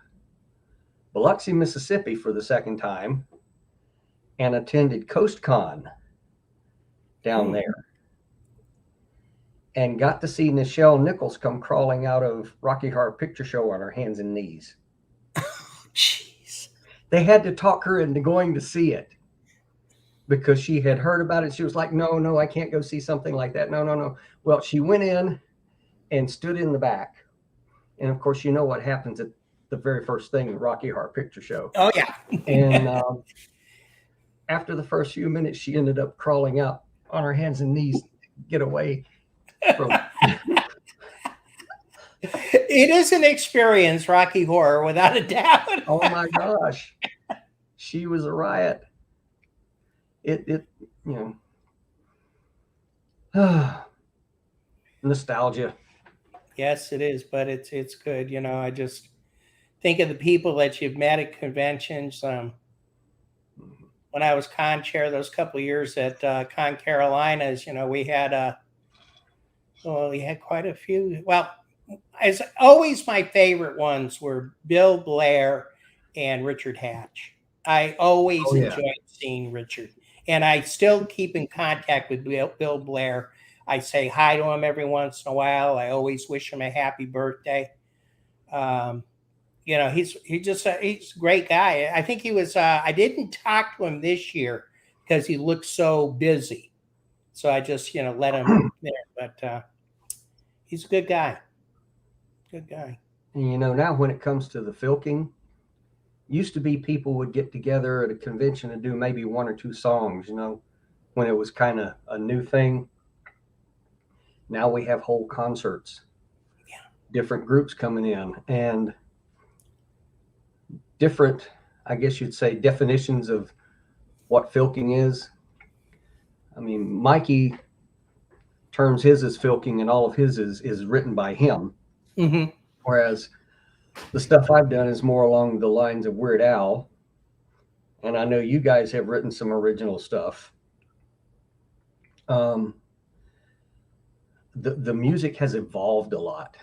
Speaker 2: Biloxi, Mississippi for the second time and attended CoastCon down there. And got to see Nichelle Nichols come crawling out of Rocky Horror Picture Show on her hands and knees.
Speaker 1: Jeez.
Speaker 2: They had to talk her into going to see it because she had heard about it. She was like, no, I can't go see something like that. No. Well, she went in and stood in the back. And of course, you know what happens at the very first thing, the Rocky Horror Picture Show.
Speaker 1: Oh, yeah.
Speaker 2: And after the first few minutes, she ended up crawling out on her hands and knees to get away from.
Speaker 1: It is an experience, Rocky Horror, without a doubt.
Speaker 2: Oh my gosh. She was a riot. It nostalgia.
Speaker 1: Yes, it is, but it's good. You know, I just think of the people that you've met at conventions. When I was con chair those couple of years at Con Carolinas, you know, we had quite a few. Well, as always, my favorite ones were Bill Blair and Richard Hatch. I always enjoyed seeing Richard, and I still keep in contact with Bill Blair. I say hi to him every once in a while. I always wish him a happy birthday. You know, he's a great guy. I think he was. I didn't talk to him this year because he looked so busy, so I just let him there. But he's a good guy. Good guy.
Speaker 2: And now when it comes to the filking, used to be people would get together at a convention and do maybe one or two songs. When it was kind of a new thing. Now we have whole concerts.
Speaker 1: Yeah.
Speaker 2: Different groups coming in and different, I guess you'd say, definitions of what filking is. I mean, Mikey terms his as filking and all of his is written by him.
Speaker 1: Mm-hmm.
Speaker 2: Whereas the stuff I've done is more along the lines of Weird Al. And I know you guys have written some original stuff. The music has evolved a lot.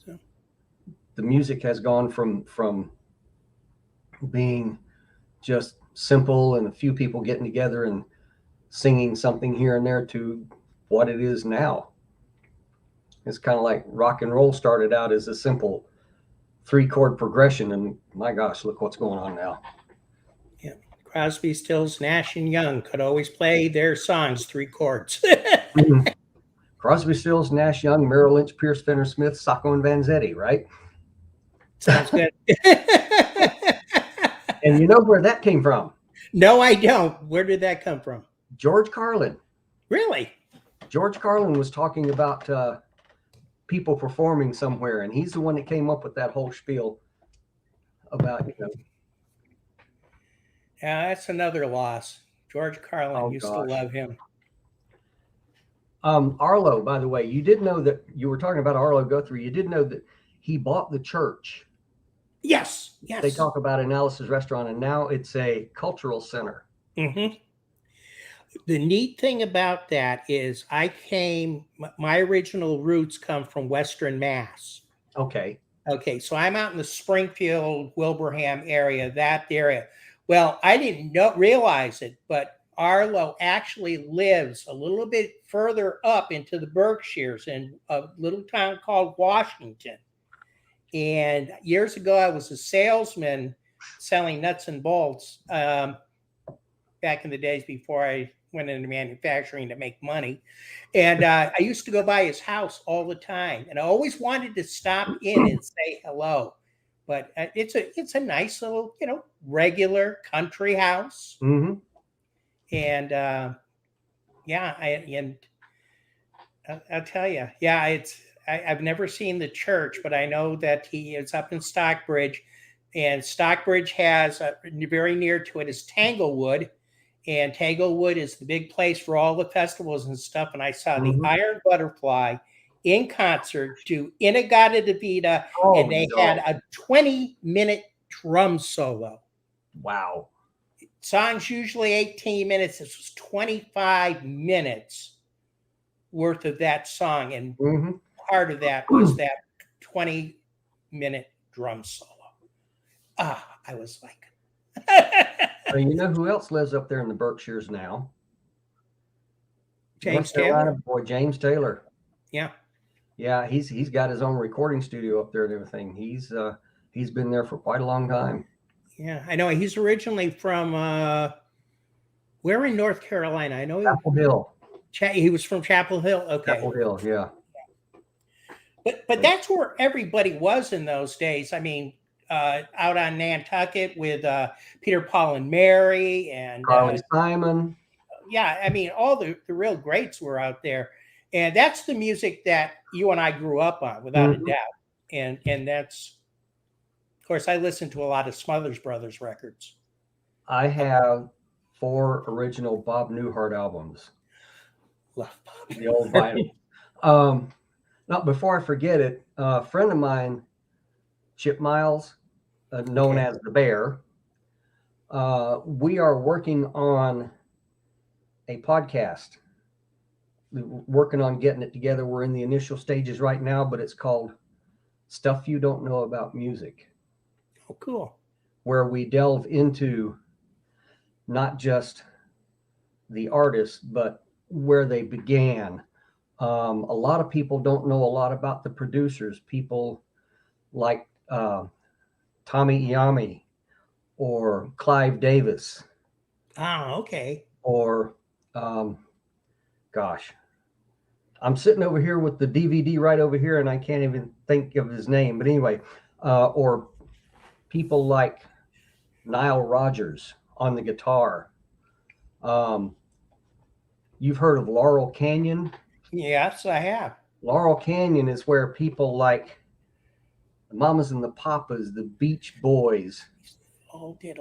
Speaker 1: So.
Speaker 2: The music has gone from being just simple and a few people getting together and singing something here and there to what it is now. It's kind of like rock and roll started out as a simple 3-chord progression, and my gosh, look what's going on now.
Speaker 1: Yeah, Crosby, Stills, Nash and Young could always play their songs 3 chords.
Speaker 2: Mm-hmm. Crosby, Stills, Nash, Young, Merrill Lynch, Pierce, Fenner, Smith, Sacco, and Vanzetti, right?
Speaker 1: Sounds good.
Speaker 2: And you know where that came from?
Speaker 1: No, I don't. Where did that come from?
Speaker 2: George Carlin.
Speaker 1: Really?
Speaker 2: George Carlin was talking about people performing somewhere, and he's the one that came up with that whole spiel about,
Speaker 1: Yeah, that's another loss. George Carlin, used to love him.
Speaker 2: Arlo, by the way, you did know that you were talking about Arlo Guthrie. You did know that he bought the church.
Speaker 1: Yes.
Speaker 2: They talk about an Alice's Restaurant, and now it's a cultural center.
Speaker 1: Mm-hmm. The neat thing about that is my original roots come from Western Mass.
Speaker 2: Okay.
Speaker 1: So I'm out in the Springfield, Wilbraham area, that area. Well, I didn't realize it, but Arlo actually lives a little bit further up into the Berkshires in a little town called Washington. And years ago, I was a salesman selling nuts and bolts back in the days before I went into manufacturing to make money. And I used to go by his house all the time. And I always wanted to stop in and say hello. But it's a nice little, regular country house.
Speaker 2: Mm-hmm.
Speaker 1: And I'll tell you, yeah, I've never seen the church, but I know that he is up in Stockbridge, and Stockbridge has very near to it is Tanglewood, and Tanglewood is the big place for all the festivals and stuff. And I saw the Iron Butterfly in concert do Inagata Davida, and they had a 20-minute drum solo.
Speaker 2: Wow.
Speaker 1: Song's usually 18 minutes. This was 25 minutes worth of that song, and part of that was that 20-minute drum solo. I was like,
Speaker 2: well, you know who else lives up there in the Berkshires now?
Speaker 1: James Taylor.
Speaker 2: Boy, James Taylor.
Speaker 1: Yeah.
Speaker 2: Yeah, he's got his own recording studio up there and everything. He's been there for quite a long time.
Speaker 1: Yeah, I know. He's originally from where in North Carolina? I know
Speaker 2: Chapel Hill.
Speaker 1: He was from Chapel Hill. Okay.
Speaker 2: Chapel Hill, yeah.
Speaker 1: But that's where everybody was in those days. I mean, out on Nantucket with Peter, Paul, and Mary, and
Speaker 2: Carly Simon.
Speaker 1: Yeah, I mean, all the real greats were out there, and that's the music that you and I grew up on, without a doubt. And that's, of course, I listened to a lot of Smothers Brothers records.
Speaker 2: I have 4 original Bob Newhart albums.
Speaker 1: Love Bob.
Speaker 2: The old vinyl. Now, before I forget it, a friend of mine, Chip Miles, known as the Bear, we are working on a podcast. We're working on getting it together. We're in the initial stages right now, but it's called Stuff You Don't Know About Music.
Speaker 1: Oh, cool.
Speaker 2: Where we delve into not just the artists, but where they began. A lot of people don't know a lot about the producers. People like Tommy Iommi or Clive Davis.
Speaker 1: Oh, okay.
Speaker 2: Or, gosh, I'm sitting over here with the DVD right over here, and I can't even think of his name. But anyway, or people like Nile Rodgers on the guitar. You've heard of Laurel Canyon?
Speaker 1: Yes, I have.
Speaker 2: Laurel Canyon is where people like the Mamas and the Papas, the Beach Boys,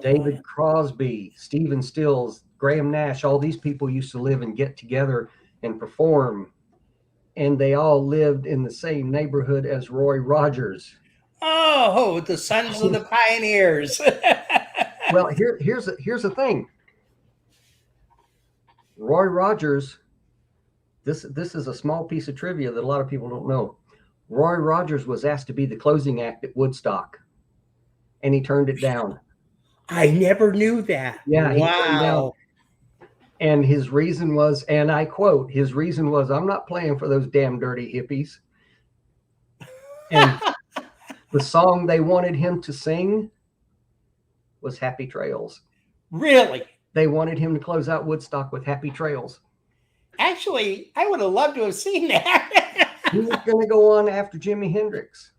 Speaker 2: David Crosby, Stephen Stills, Graham Nash, all these people used to live and get together and perform. And they all lived in the same neighborhood as Roy Rogers.
Speaker 1: Oh, the Sons of the Pioneers.
Speaker 2: Well, here's the thing. Roy Rogers, this is a small piece of trivia that a lot of people don't know. Roy Rogers was asked to be the closing act at Woodstock, and he turned it down.
Speaker 1: I never knew that.
Speaker 2: Yeah, he
Speaker 1: wow.
Speaker 2: turned down. And his reason was, and I quote, his reason was, I'm not playing for those damn dirty hippies. And the song they wanted him to sing was Happy Trails.
Speaker 1: Really?
Speaker 2: They wanted him to close out Woodstock with Happy Trails.
Speaker 1: Actually, I would have loved to have seen that.
Speaker 2: He was going to go on after Jimi Hendrix.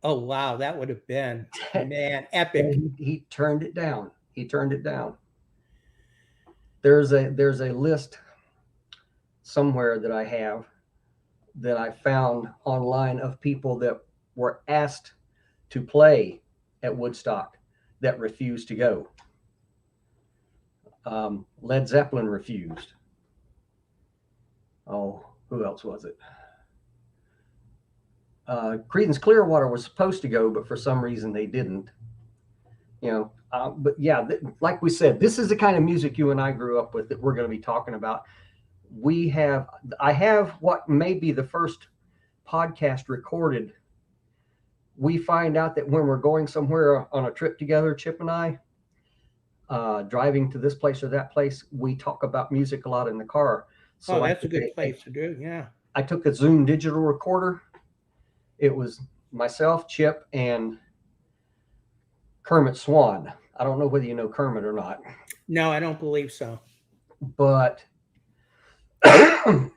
Speaker 1: Oh, wow. That would have been, man, epic.
Speaker 2: He turned it down. He turned it down. There's a list somewhere that I have that I found online of people that were asked to play at Woodstock that refused to go. Led Zeppelin refused. Oh, who else was it? Creedence Clearwater was supposed to go, but for some reason they didn't. You know, but yeah, like we said, this is the kind of music you and I grew up with that we're going to be talking about. I have what may be the first podcast recorded. We find out that when we're going somewhere on a trip together, Chip and I, driving to this place or that place, we talk about music a lot in the car. So
Speaker 1: that's a good place to do. Yeah.
Speaker 2: I took a Zoom digital recorder. It was myself, Chip, and Kermit Swan. I don't know whether you know Kermit or not.
Speaker 1: No, I don't believe so.
Speaker 2: But I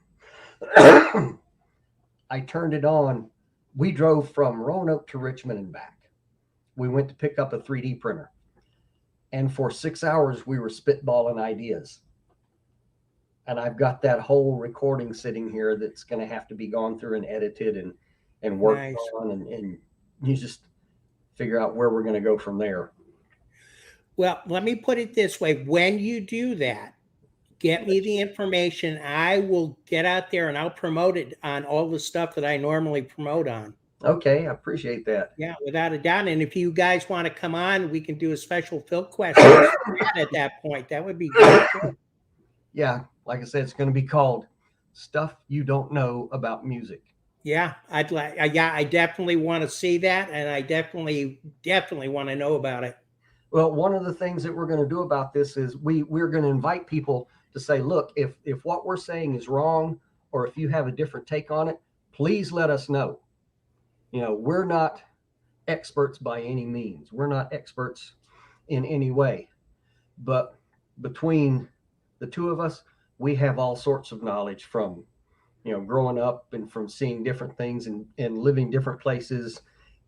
Speaker 2: turned it on. We drove from Roanoke to Richmond and back. We went to pick up a 3D printer. And for 6 hours, we were spitballing ideas. and I've got that whole recording sitting here that's going to have to be gone through and edited and worked
Speaker 1: Nice.
Speaker 2: on, and you just figure out where we're going to go from there.
Speaker 1: Well, let me put it this way. When you do that, get me the information. I will get out there and I'll promote it on all the stuff that I normally promote on.
Speaker 2: Okay, I appreciate that.
Speaker 1: Yeah, without a doubt. And if you guys want to come on, we can do a special Filk question at that point. That would be great.
Speaker 2: Yeah, like I said, it's going to be called Stuff You Don't Know About Music.
Speaker 1: Yeah, I'd like. Yeah, I definitely want to see that, and I definitely want to know about it.
Speaker 2: Well, one of the things that we're going to do about this is we're going to invite people to say, look, if what we're saying is wrong, or if you have a different take on it, please let us know. You know, we're not experts by any means. We're not experts in any way, but between the two of us, we have all sorts of knowledge from, you know, growing up and from seeing different things and living different places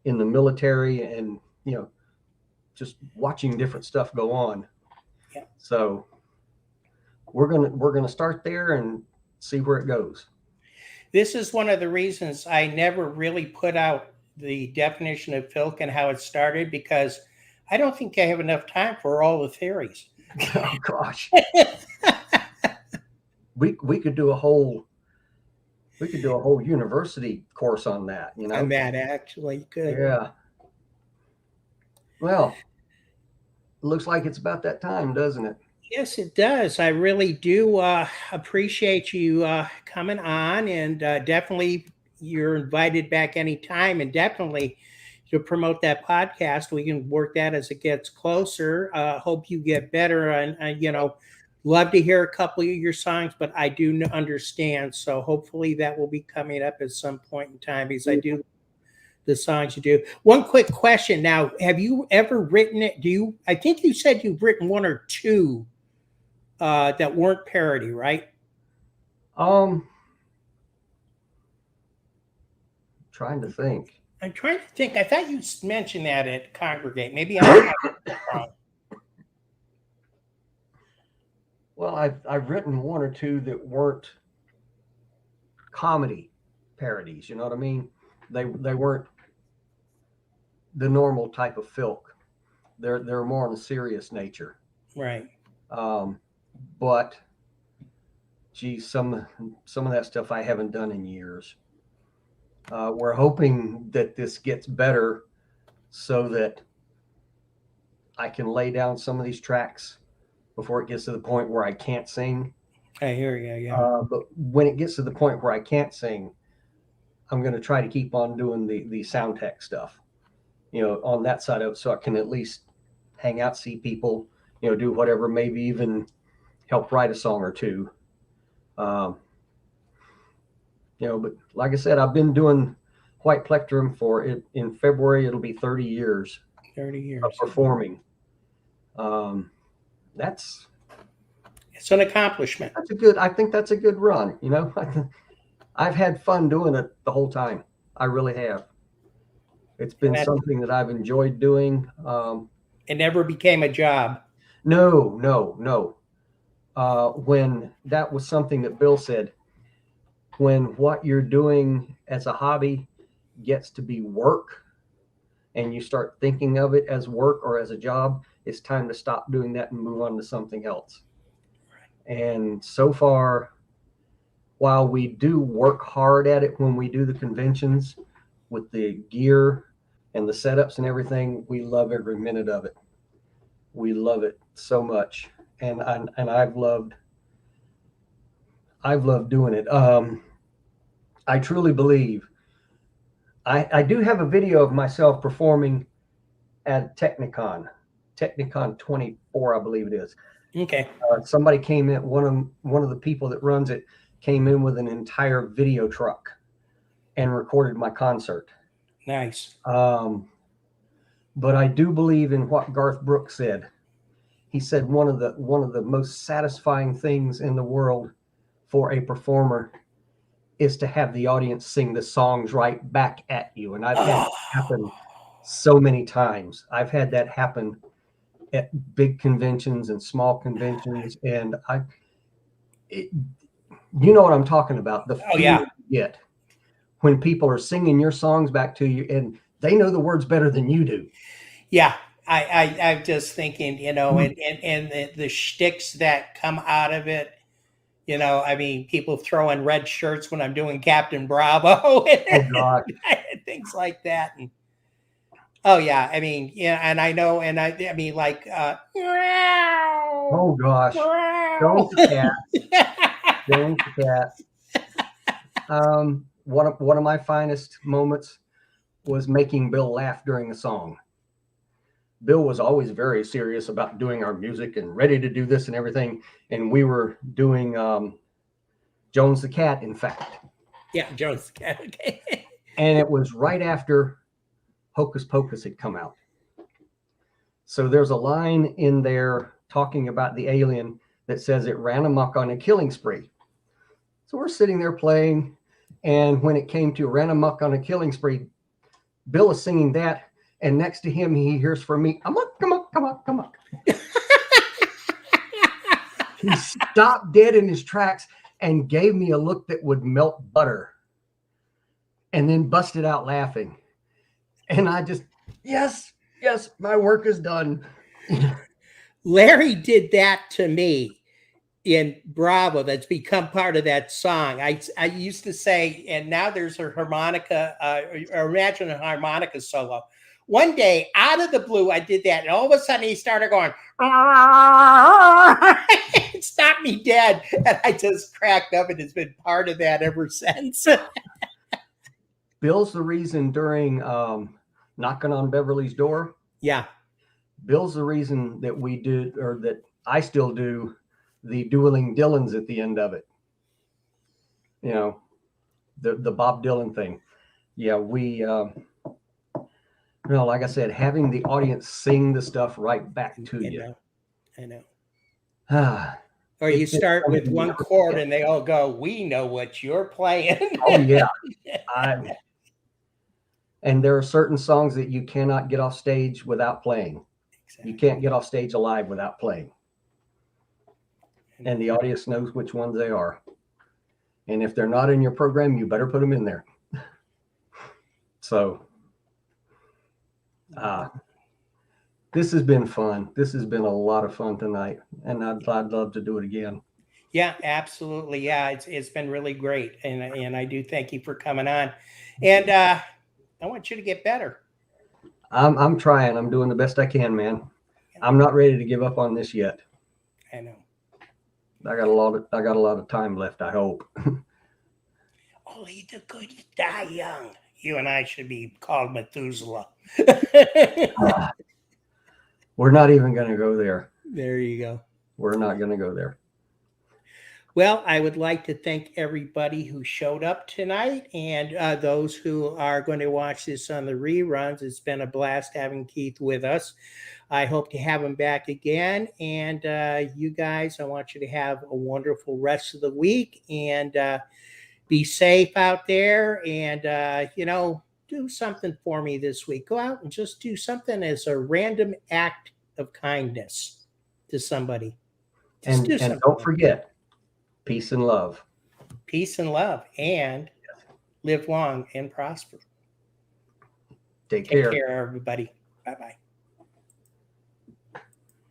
Speaker 2: in the military, and, you know, just watching different stuff go on.
Speaker 1: Yeah.
Speaker 2: So we're gonna start there and see where it goes.
Speaker 1: This is one of the reasons I never really put out the definition of Filk and how it started, because I don't think I have enough time for all the theories.
Speaker 2: Oh gosh. we could do a whole university course on that, you know.
Speaker 1: On that, actually, good.
Speaker 2: Yeah. Well, it looks like it's about that time, doesn't it?
Speaker 1: Yes, it does. I really do appreciate you coming on, and definitely you're invited back anytime, and definitely to promote that podcast. We can work that as it gets closer. Hope you get better, and you know, love to hear a couple of your songs, but I do understand. So hopefully that will be coming up at some point in time, because I do the songs you do. One quick question now: have you ever written it? I think you said you've written one or two that weren't parody, right?
Speaker 2: Trying to think.
Speaker 1: I'm trying to think. I thought you mentioned that at Congregate. Maybe I'm wrong.
Speaker 2: Well, I've written one or two that weren't comedy parodies. You know what I mean? They weren't the normal type of Filk. They're more on a serious nature.
Speaker 1: Right.
Speaker 2: But geez, some of that stuff I haven't done in years. We're hoping that this gets better so that I can lay down some of these tracks before it gets to the point where I can't sing.
Speaker 1: I hear you. Yeah.
Speaker 2: But when it gets to the point where I can't sing, I'm going to try to keep on doing the sound tech stuff, you know, on that side of it, so I can at least hang out, see people, you know, do whatever, maybe even help write a song or two. You know, but like I said, I've been doing White Plectrum for it. In February, it'll be 30 years.
Speaker 1: 30 years
Speaker 2: of performing.
Speaker 1: It's an accomplishment.
Speaker 2: I think that's a good run. You know, I've had fun doing it the whole time. I really have. It's been something that I've enjoyed doing.
Speaker 1: It never became a job.
Speaker 2: No. When that was something that Bill said, when what you're doing as a hobby gets to be work and you start thinking of it as work or as a job, it's time to stop doing that and move on to something else. Right. And so far, while we do work hard at it when we do the conventions with the gear and the setups and everything, we love every minute of it. We love it so much. And I've loved doing it. I truly believe I do have a video of myself performing at Technicon 24, I believe it is.
Speaker 1: Okay.
Speaker 2: Somebody came in, one of the people that runs it came in with an entire video truck and recorded my concert.
Speaker 1: Nice.
Speaker 2: But I do believe in what Garth Brooks said. He said one of the most satisfying things in the world for a performer is to have the audience sing the songs right back at you. And I've had that happen so many times. I've had that happen at big conventions and small conventions. And you know what I'm talking about. The
Speaker 1: Oh, yeah.
Speaker 2: feeling you get when people are singing your songs back to you and they know the words better than you do.
Speaker 1: Yeah. I'm just thinking, you know, and the shticks that come out of it, you know, I mean, people throwing red shirts when I'm doing Captain Bravo
Speaker 2: Oh God.
Speaker 1: and things like that. And oh yeah, I mean, yeah, and I know, and I mean, like,
Speaker 2: Oh gosh. Jones the cat. Jones the cat. One of my finest moments was making Bill laugh during a song. Bill was always very serious about doing our music and ready to do this and everything. And we were doing Jones the Cat, in fact.
Speaker 1: Yeah, Jones the Cat. Okay.
Speaker 2: And it was right after Hocus Pocus had come out. So there's a line in there talking about the alien that says it ran amok on a killing spree. So we're sitting there playing. And when it came to ran amok on a killing spree, Bill is singing that. And next to him, he hears from me, amok, amok, amok, amok. He stopped dead in his tracks and gave me a look that would melt butter. And then busted out laughing. And I just, yes, my work is done.
Speaker 1: Larry did that to me in Bravo. That's become part of that song. I used to say, and now there's a harmonica, or imagine a harmonica solo. One day, out of the blue, I did that, and all of a sudden he started going, it stopped me dead, and I just cracked up, and it's been part of that ever since.
Speaker 2: Bill's the reason during Knocking on Beverly's Door.
Speaker 1: Yeah.
Speaker 2: Bill's the reason that we do, or that I still do, the dueling Dylans at the end of it. You know, the Bob Dylan thing. Yeah, we, like I said, having the audience sing the stuff right back to you.
Speaker 1: I know. Or you start with one chord and they all go, we know what you're playing.
Speaker 2: Oh, yeah. And there are certain songs that you cannot get off stage without playing. Exactly. You can't get off stage alive without playing. And the audience knows which ones they are. And if they're not in your program, you better put them in there. So this has been fun. This has been a lot of fun tonight. And I'd love to do it again.
Speaker 1: Yeah, absolutely. Yeah, it's been really great. And I do thank you for coming on. And I want you to get better.
Speaker 2: I'm trying. I'm doing the best I can, man. I'm not ready to give up on this yet.
Speaker 1: I know.
Speaker 2: I got a lot of time left, I hope.
Speaker 1: Only the good die young. You and I should be called Methuselah.
Speaker 2: We're not even going to go there.
Speaker 1: There you go.
Speaker 2: We're not going to go there.
Speaker 1: Well, I would like to thank everybody who showed up tonight and those who are going to watch this on the reruns. It's been a blast having Keith with us. I hope to have him back again. And you guys, I want you to have a wonderful rest of the week and be safe out there. And, do something for me this week. Go out and just do something as a random act of kindness to somebody.
Speaker 2: And don't forget, peace and love.
Speaker 1: Peace and love, and live long and prosper.
Speaker 2: Take care,
Speaker 1: everybody. Bye-bye.